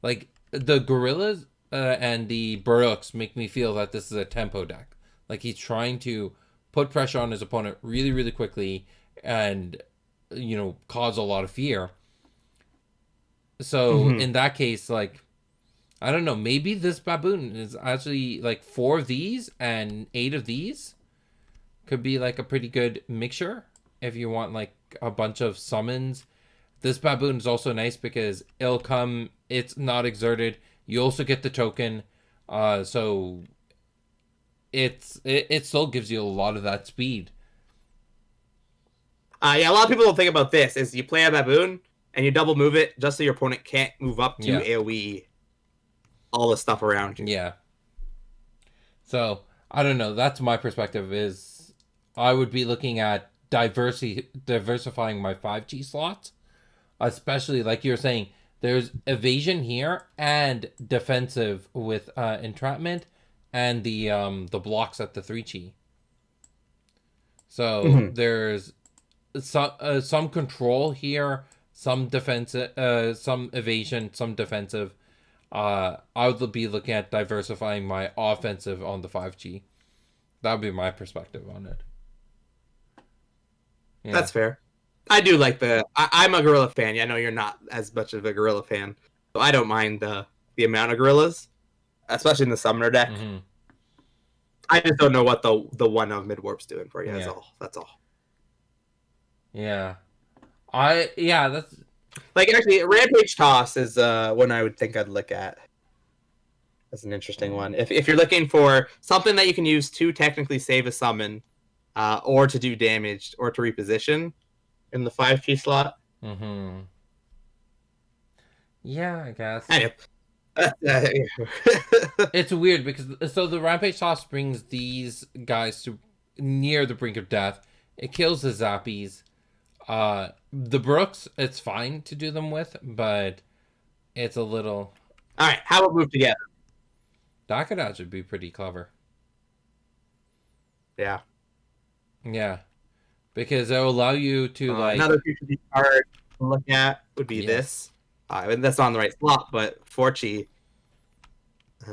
like the gorillas and the Baruchs make me feel that this is a tempo deck. Like he's trying to put pressure on his opponent really, really quickly and, cause a lot of fear. So in that case, like, I don't know, maybe this Baboon is actually like 4 of these and 8 of these could be like a pretty good mixture if you want like a bunch of summons. This Baboon is also nice because it's not exerted. You also get the token, so it still gives you a lot of that speed. Yeah, a lot of people don't think about this. Is you play a Baboon and you double move it just so your opponent can't move up to AoE all the stuff around you. Yeah. So I don't know. That's my perspective. Is I would be looking at diversifying my 5G slots, especially like you're saying. There's evasion here and defensive with entrapment and the blocks at the 3Chi. So there's some control here, some defensive, some evasion, some defensive. I would be looking at diversifying my offensive on the 5G. That would be my perspective on it. Yeah. That's fair. I do like I'm a gorilla fan. Yeah, I know you're not as much of a gorilla fan, so I don't mind the amount of gorillas, especially in the summoner deck. I just don't know what the one of mid warp's doing for you. That's all. Yeah, that's like actually Rampage Toss is one I would think I'd look at as an interesting one. If you're looking for something that you can use to technically save a summon, or to do damage or to reposition in the 5G slot. Yeah, I guess. Anyway. It's weird because the Rampage Toss brings these guys to near the brink of death. It kills the Zappies. The Brooks, it's fine to do them with, but it's a little... Alright, how about move together? That could actually be pretty clever. Yeah. Yeah. Because it will allow you to another future card to look at would be this. That's not on the right slot, but Forchi.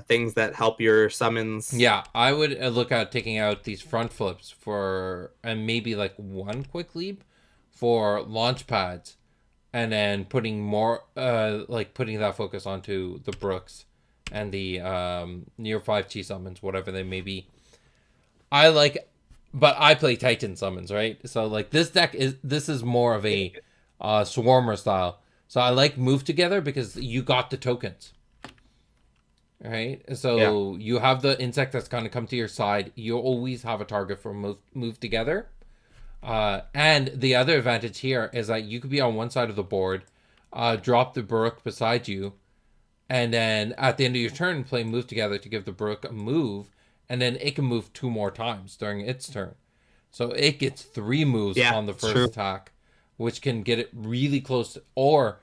Things that help your summons. Yeah, I would look at taking out these front flips and maybe like one quick leap for launch pads, and then putting more putting that focus onto the Brooks and the near 5G summons, whatever they may be. But I play Titan summons, right? So like this is more of a Swarmer style. So I like move together because you got the tokens. Right? So you have the insect that's going to come to your side. You always have a target for move together. And the other advantage here is that you could be on one side of the board, drop the Baruch beside you, and then at the end of your turn play move together to give the Baruch a move, and then it can move 2 more times during its turn. So it gets 3 moves on the first attack, which can get it really close or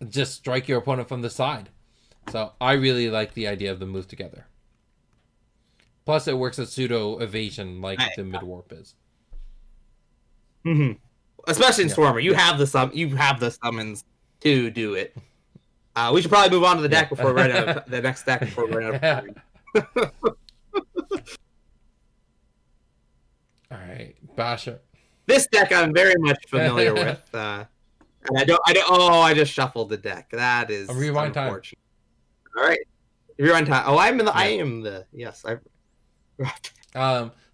just strike your opponent from the side. So I really like the idea of the move together. Plus it works as pseudo evasion like the mid warp is. Especially in Swarmer. You have the summons to do it. We should probably move on to the deck before we run out of the next deck before we run out of All right, Basher. This deck I'm very much familiar with. And I just shuffled the deck. That is rewind time. All right, rewind time. Oh, I am the yes.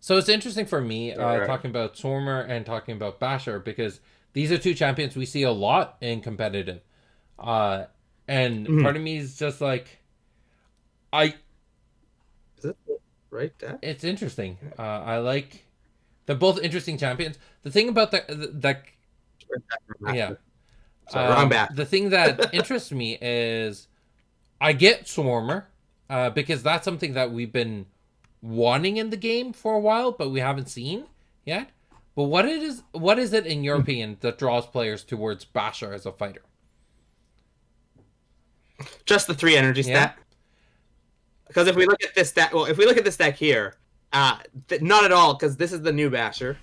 So it's interesting for me talking about Swarmer and talking about Basher because these are 2 champions we see a lot in competitive. And part of me is just like, is it the right deck? It's interesting. They're both interesting champions. The thing about the thing that interests me is I get Swarmer because that's something that we've been wanting in the game for a while, but we haven't seen yet. But what is it in your opinion that draws players towards Basher as a fighter? Just the 3 energy stat. Because if we look at this deck here, not at all, because this is the new Basher.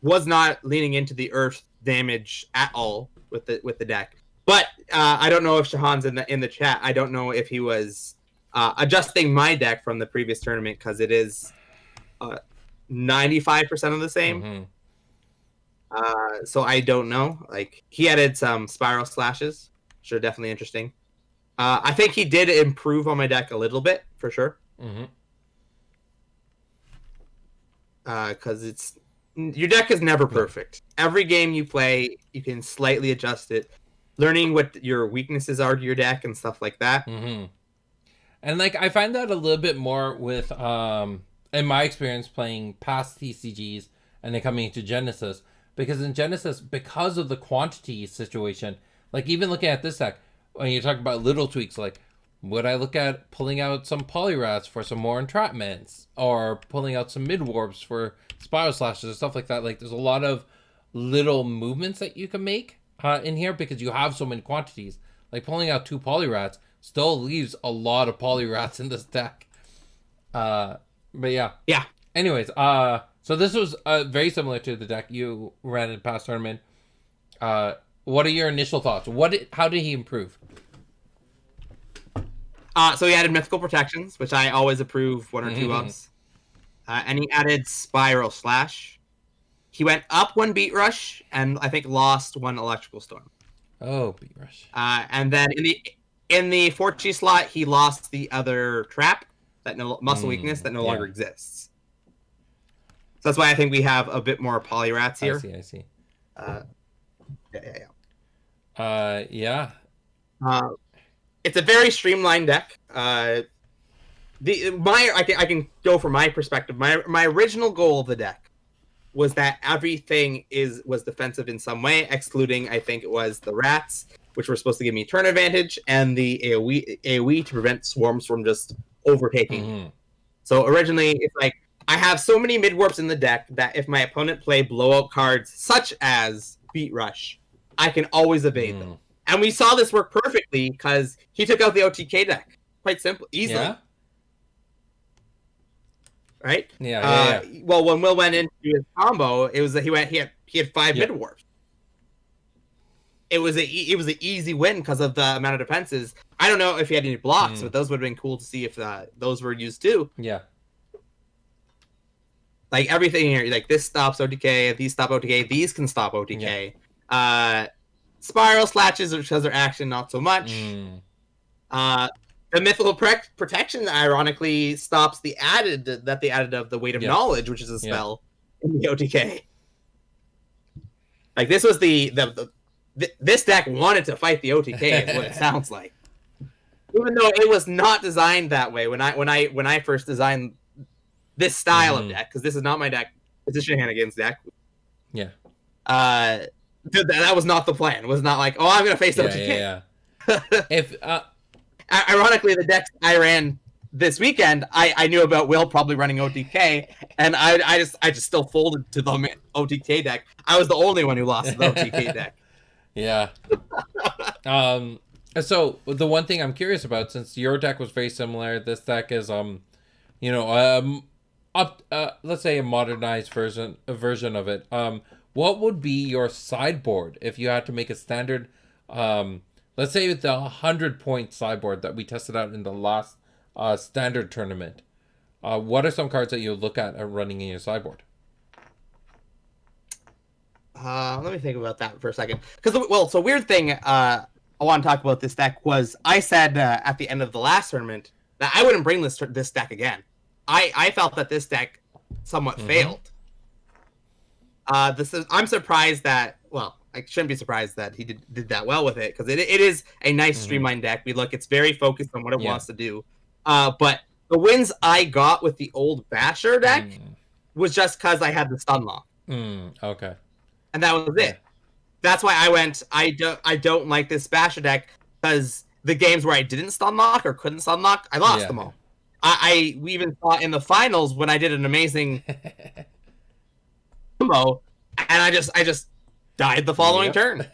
Was not leaning into the earth damage at all with the deck. But I don't know if Shahan's in the chat. I don't know if he was adjusting my deck from the previous tournament because it is 95% of the same. Mm-hmm. So I don't know. Like he added some spiral slashes, which are definitely interesting. I think he did improve on my deck a little bit for sure. Mm-hmm. Because your deck is never perfect. Every game you play, you can slightly adjust it, learning what your weaknesses are to your deck and stuff like that. Mm-hmm. And like I find that a little bit more with in my experience playing past TCGs and then coming into Genesis, because in Genesis, because of the quantity situation, like even looking at this deck, when you talk about little tweaks, like would I look at pulling out some Polyrats for some more entrapments, or pulling out some mid warps for spiral slashes or stuff like that? Like there's a lot of little movements that you can make in here because you have so many quantities. Like pulling out 2 Polyrats still leaves a lot of Polyrats in this deck. But yeah. Yeah. Anyways, so this was very similar to the deck you ran in past tournament. What are your initial thoughts? How did he improve? So he added mythical protections, which I always approve 1 or 2 ups. And he added spiral slash. He went up 1 beat rush and I think lost 1 electrical storm. Oh, beat rush. And then in the 4G slot, he lost the other trap, that muscle weakness that no longer exists. So that's why I think we have a bit more Polyrats here. I see. Yeah. It's a very streamlined deck. I can go from my perspective. My original goal of the deck was that everything was defensive in some way, excluding I think it was the rats, which were supposed to give me turn advantage, and the AoE to prevent swarms from just overtaking me. So originally, it's like I have so many mid warps in the deck that if my opponent play blowout cards such as Beat Rush, I can always evade them. And we saw this work perfectly because he took out the OTK deck. Quite simple, easily. Yeah? Right? Yeah. Well, when Will went into his combo, it was that he had 5 mid warps. It was an easy win because of the amount of defenses. I don't know if he had any blocks, but those would have been cool to see if those were used too. Yeah. Like everything here, like this stops OTK, these stop OTK, these can stop OTK. Yeah. Spiral slashes, which has their action, not so much. The mythical protection, ironically, stops the added of the weight of knowledge, which is a spell in the OTK. Like this was this deck wanted to fight the OTK, is what it sounds like. Even though it was not designed that way when I first designed this style of deck, because this is not my deck. It's a shenanigans deck. Yeah. That was not the plan. It was not like, oh, I'm gonna face OTK. Yeah. If ironically, the decks I ran this weekend, I knew about Will probably running OTK, and I just still folded to the OTK deck. I was the only one who lost the OTK deck. Yeah. So the one thing I'm curious about, since your deck was very similar, this deck is let's say a modernized version of it. What would be your sideboard if you had to make a standard, let's say the 100-point sideboard that we tested out in the last standard tournament? What are some cards that you look at running in your sideboard? Let me think about that for a second. So weird thing I want to talk about this deck was I said at the end of the last tournament that I wouldn't bring this deck again. I felt that this deck somewhat failed. I'm surprised that, well, I shouldn't be surprised that he did that well with it, because it is a nice streamlined deck. It's very focused on what it wants to do. But the wins I got with the old Basher deck was just because I had the stun lock. Okay. And that was it. That's why I went, I don't like this Basher deck, because the games where I didn't stun lock or couldn't stun lock, I lost them all. We even saw in the finals when I did an amazing combo, and I just died the following turn.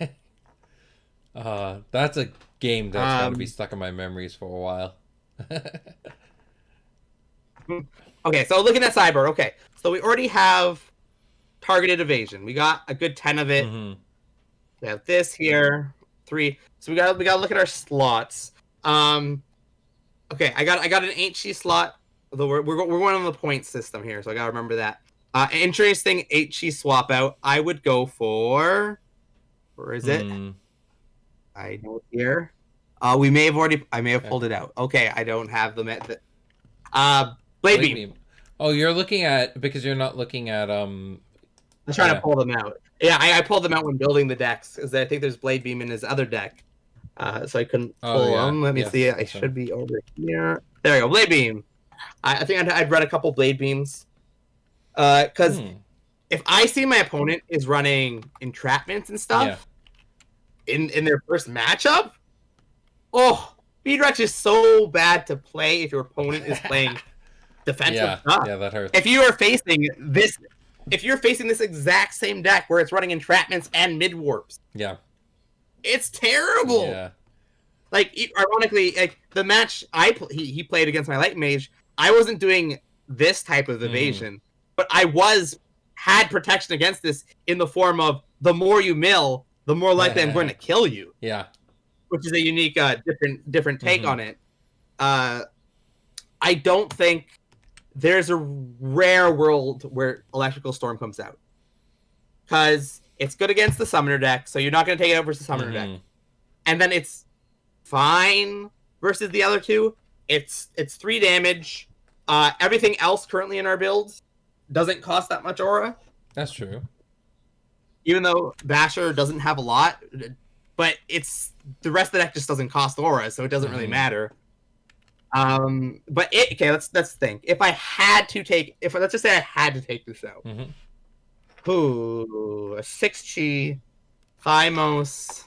That's a game that's going to be stuck in my memories for a while. Okay, so looking at sideboard. Okay, so we already have targeted evasion. We got a good 10 of it. We have this here, 3. So we got to look at our slots. Okay, I got an HC slot. Although we're going on the point system here, so I gotta remember that. Interesting HC swap out. I would go for. Where is it? Hmm. I know it here. We may have already. I may have pulled it out. Okay, I don't have the method. Blade Blade beam. beam. Oh, you're looking at because you're not looking at I'm trying to pull them out. Yeah, I pulled them out when building the decks because I think there's blade beam in his other deck. So I couldn't pull them. Let me see. I should be over here. There we go. Blade beam. I think I'd run a couple blade beams. Because if I see my opponent is running entrapments and stuff in their first matchup, oh, Speed Rex is so bad to play if your opponent is playing defensive stuff. Yeah, that hurts. If you're facing this exact same deck where it's running entrapments and mid warps, it's terrible. Yeah. Like, ironically, like the match he played against my light mage, I wasn't doing this type of evasion, but I had protection against this in the form of the more you mill, the more likely I'm going to kill you. Yeah. Which is a unique, different take on it. I don't think there's a rare world where Electrical Storm comes out. Because it's good against the Summoner deck, so you're not going to take it out versus the Summoner deck. And then it's fine versus the other two. It's 3 damage. Everything else currently in our builds doesn't cost that much aura. That's true. Even though Basher doesn't have a lot, but the rest of the deck just doesn't cost aura, so it doesn't really matter. Let's think. If I had to take, let's just say I had to take this out. Ooh, a 6-chi, Thymos.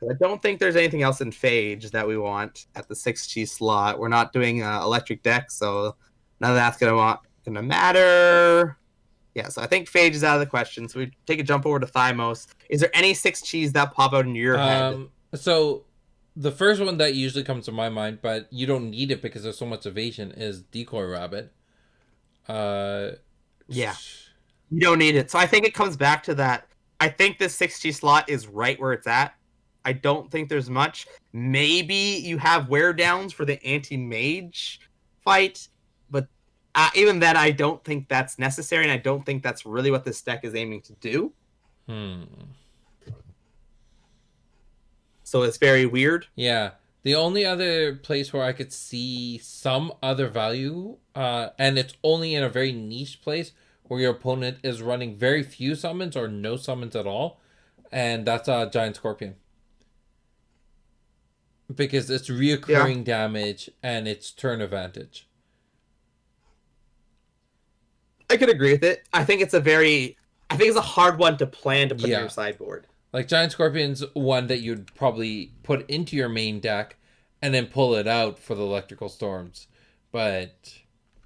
I don't think there's anything else in Phage that we want at the 6-chi slot. We're not doing electric deck, so none of that's gonna matter. Yeah, so I think Phage is out of the question. So we take a jump over to Thymos. Is there any 6-chis that pop out in your head? So the first one that usually comes to my mind, but you don't need it because there's so much evasion, is Decoy Rabbit. Yeah. You don't need it. So I think it comes back to that. I think the 6-chi slot is right where it's at. I don't think there's much. Maybe you have wear downs for the anti-mage fight, but even then, I don't think that's necessary, and I don't think that's really what this deck is aiming to do. So it's very weird. Yeah. The only other place where I could see some other value, and it's only in a very niche place, where your opponent is running very few summons or no summons at all, and that's Giant Scorpion. Because it's reoccurring damage and it's turn advantage. I could agree with it. I think it's a hard one to plan to put in your sideboard. Like Giant Scorpion's one that you'd probably put into your main deck and then pull it out for the Electrical Storms. But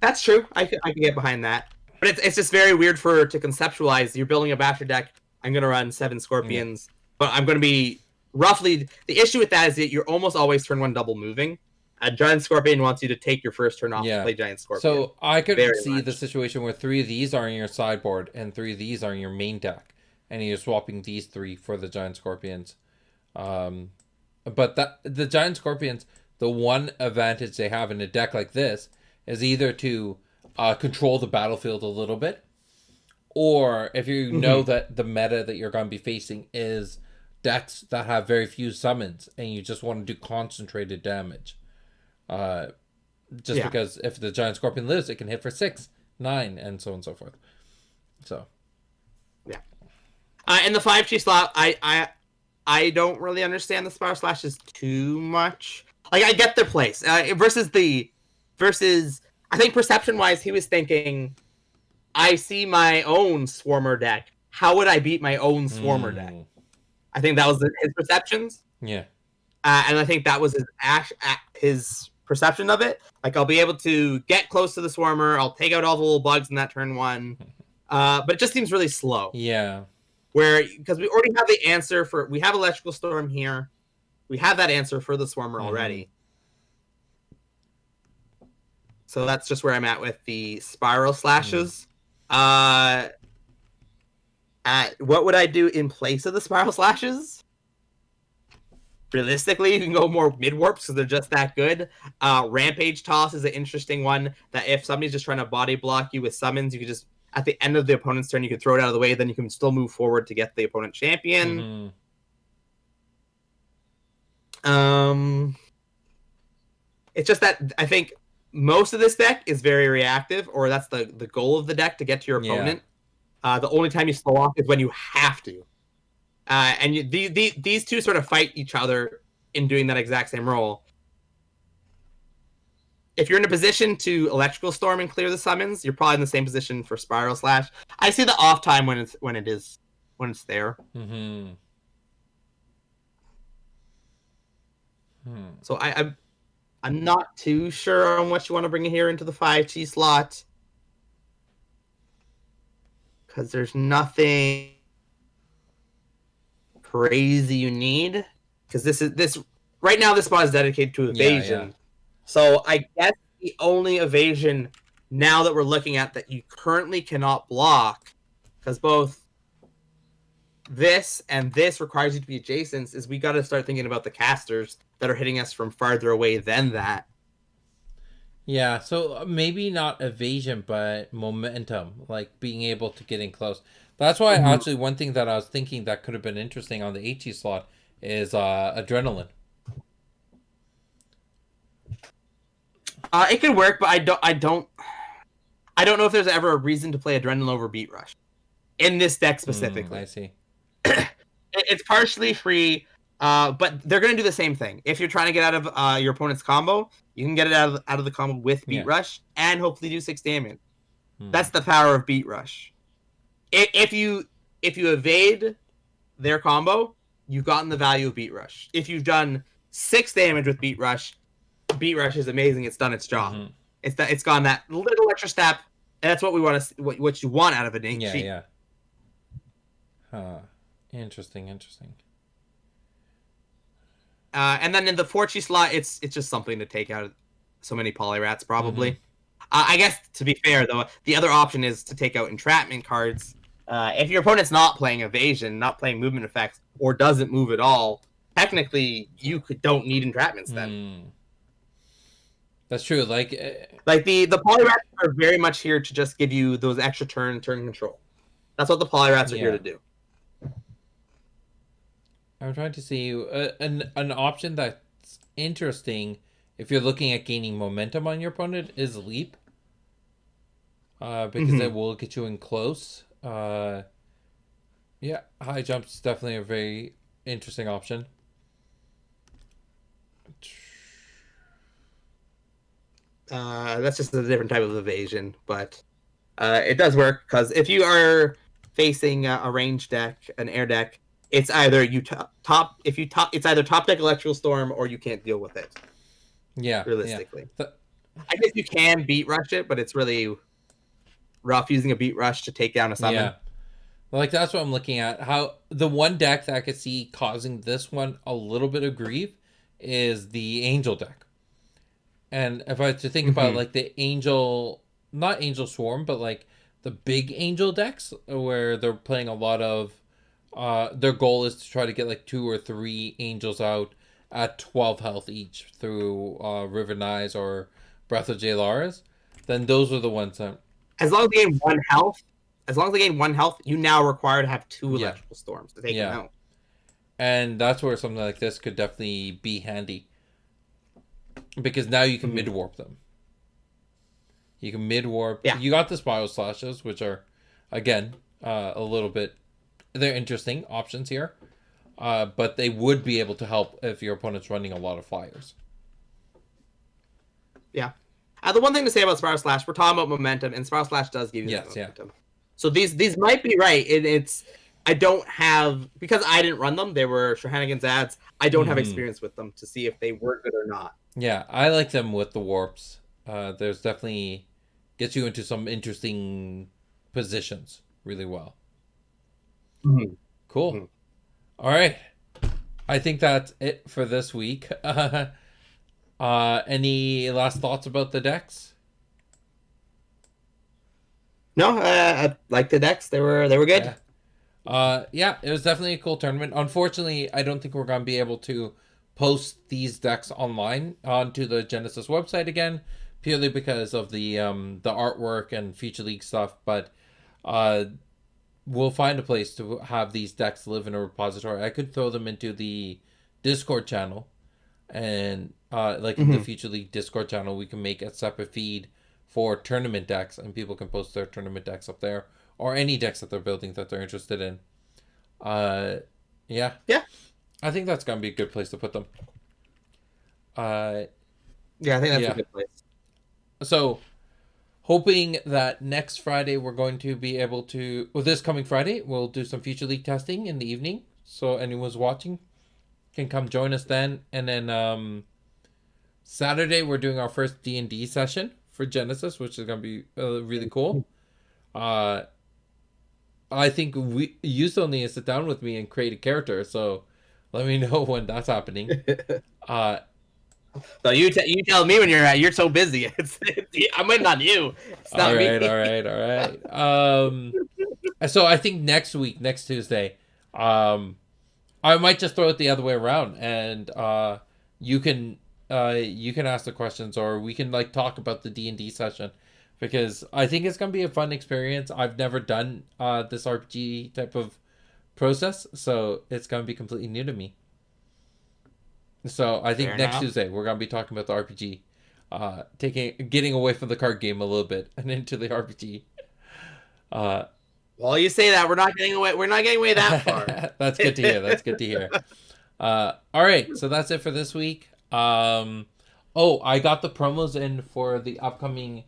that's true. I can get behind that. But it's just very weird to conceptualize. You're building a Basher deck. I'm gonna run 7 Scorpions, but I'm gonna be roughly. The issue with that is that you're almost always turn 1 double moving. A Giant Scorpion wants you to take your first turn off to play Giant Scorpion. So I could see the situation where 3 of these are in your sideboard and 3 of these are in your main deck, and you're swapping these 3 for the Giant Scorpions. But the Giant Scorpions, the one advantage they have in a deck like this is either to control the battlefield a little bit, or if you know that the meta that you're going to be facing is decks that have very few summons and you just want to do concentrated damage. Because if the Giant Scorpion lives, it can hit for 6, 9, and so on and so forth. So, yeah. In the 5-chi slot, I don't really understand the Spiral Slashes too much. Like, I get their place versus I think perception wise, he was thinking, I see my own Swarmer deck. How would I beat my own Swarmer deck? I think that was his perceptions. Yeah. And I think that was his perception of it. Like, I'll be able to get close to the Swarmer. I'll take out all the little bugs in that turn 1. But it just seems really slow. Yeah. Because we already have the answer we have Electrical Storm here. We have that answer for the Swarmer already. So that's just where I'm at with the Spiral Slashes. What would I do in place of the Spiral Slashes? realistically, you can go more mid warps because they're just that good. Rampage Toss is an interesting one that if somebody's just trying to body block you with summons, you can just at the end of the opponent's turn, you can throw it out of the way. Then you can still move forward to get the opponent champion. It's just that I think most of this deck is very reactive, or that's the goal of the deck to get to your opponent. The only time you slow off is when you have to. And these two sort of fight each other in doing that exact same role. If you're in a position to Electrical Storm and clear the summons, you're probably in the same position for Spiral Slash. I see the off time when it's there. So I'm not too sure on what you want to bring here into the 5G slot, because there's nothing crazy you need. Because this right now, this spot is dedicated to evasion. So I guess the only evasion now that we're looking at that you currently cannot block, because both this and this requires you to be adjacent, is we got to start thinking about the casters that are hitting us from farther away than that. Yeah, so maybe not evasion, but momentum, like being able to get in close. That's why actually one thing that I was thinking that could have been interesting on the HE slot is adrenaline. It could work, but I don't know if there's ever a reason to play adrenaline over Beat Rush in this deck specifically. I see. It's partially free, but they're going to do the same thing. If you're trying to get out of your opponent's combo, you can get it out of the combo with Beat Rush and hopefully do 6 damage. That's the power of Beat Rush. If you evade their combo, you've gotten the value of Beat Rush. If you've done 6 damage with Beat Rush is amazing. It's done its job. It's gone that little extra step, and that's what we want to. What you want out of an HE. Yeah. Interesting. And then in the 4Chi slot, it's just something to take out so many Polyrats, probably. I guess, to be fair, though, the other option is to take out entrapment cards. If your opponent's not playing evasion, not playing movement effects, or doesn't move at all, technically, you don't need entrapments then. That's true. Like the Polyrats are very much here to just give you those extra turn control. That's what the Polyrats are here to do. I'm trying to see an option that's interesting if you're looking at gaining momentum on your opponent is Leap. Because it will get you in close. High jump's definitely a very interesting option. That's just a different type of evasion, but it does work because if you are facing a range deck, an air deck, it's either it's either top deck Electrical Storm or you can't deal with it. Yeah, realistically, I guess you can Beat Rush it, but it's really rough using a Beat Rush to take down a summon. Yeah, like that's what I'm looking at. How the one deck that I could see causing this one a little bit of grief is the Angel deck. And if I had to think about like the not Angel Swarm, but like the big Angel decks where they're playing a lot of, their goal is to try to get like 2 or 3 Angels out at 12 health each through River Knives or Breath of Jailaras, then those are the ones that... As long as they gain 1 health, you now require to have 2 Electrical Storms to take them out. And that's where something like this could definitely be handy. Because now you can mid-warp them. You can mid-warp. Yeah. You got the Spiral Slashes, which are, again, a little bit... They're interesting options here. But they would be able to help if your opponent's running a lot of flyers. Yeah. The one thing to say about Spiral Slash, we're talking about momentum, and Spiral Slash does give you that momentum. So these might be right. I don't have... Because I didn't run them, they were Shenanigans ads, I don't have experience with them to see if they were good or not. Yeah, I like them with the warps. There's definitely... Gets you into some interesting positions really well. Cool. All right. I think that's it for this week. Any last thoughts about the decks? No, I like the decks. They were good. Yeah. It was definitely a cool tournament. Unfortunately, I don't think we're gonna be able to post these decks online onto the Genesis website again, purely because of the artwork and Future League stuff. But uh, we'll find a place to have these decks live in a repository. I could throw them into the Discord channel, and like in the Mhm. Future League Discord channel, we can make a separate feed for tournament decks, and people can post their tournament decks up there, or any decks that they're building that they're interested in. Uh, yeah, Yeah. I think that's gonna be a good place to put them. Uh, Yeah, I think that's a yeah. good place. So hoping that next Friday we're going to be able to, well, this coming Friday, we'll do some Future League testing in the evening. So anyone's watching can come join us then. And then Saturday we're doing our first D&D session for Genesis, which is gonna be really cool. Uh, I think you still need to sit down with me and create a character. So let me know when that's happening. Uh, So you tell me when you're so busy. I'm waiting on you. It's all not me. right, all right, all right. So I think next week, next Tuesday, um, I might just throw it the other way around, and you can you can ask the questions, or we can like talk about the D&D session, because I think it's gonna be a fun experience. I've never done this RPG type of process, so it's gonna be completely new to me. So I think Fair next enough. Tuesday we're gonna be talking about the RPG, getting away from the card game a little bit and into the RPG. Uh, Well, you say that we're not getting away. We're not getting away that far. that's good to hear. That's good to hear. All right, so that's it for this week. Oh, I got the promos in for the upcoming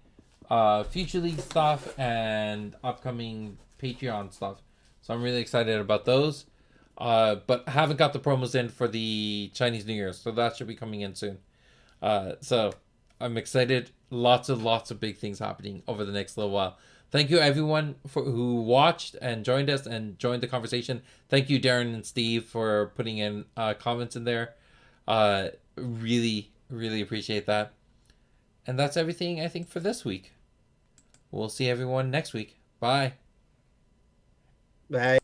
Future League stuff and upcoming Patreon stuff, so I'm really excited about those. But haven't got the promos in for the Chinese New Year, so that should be coming in soon. So I'm excited. Lots of big things happening over the next little while. Thank you everyone who watched and joined us and joined the conversation. Thank you Darren and Steve for putting in comments in there. Really appreciate that. And that's everything I think for this week. We'll see everyone next week. Bye. Bye.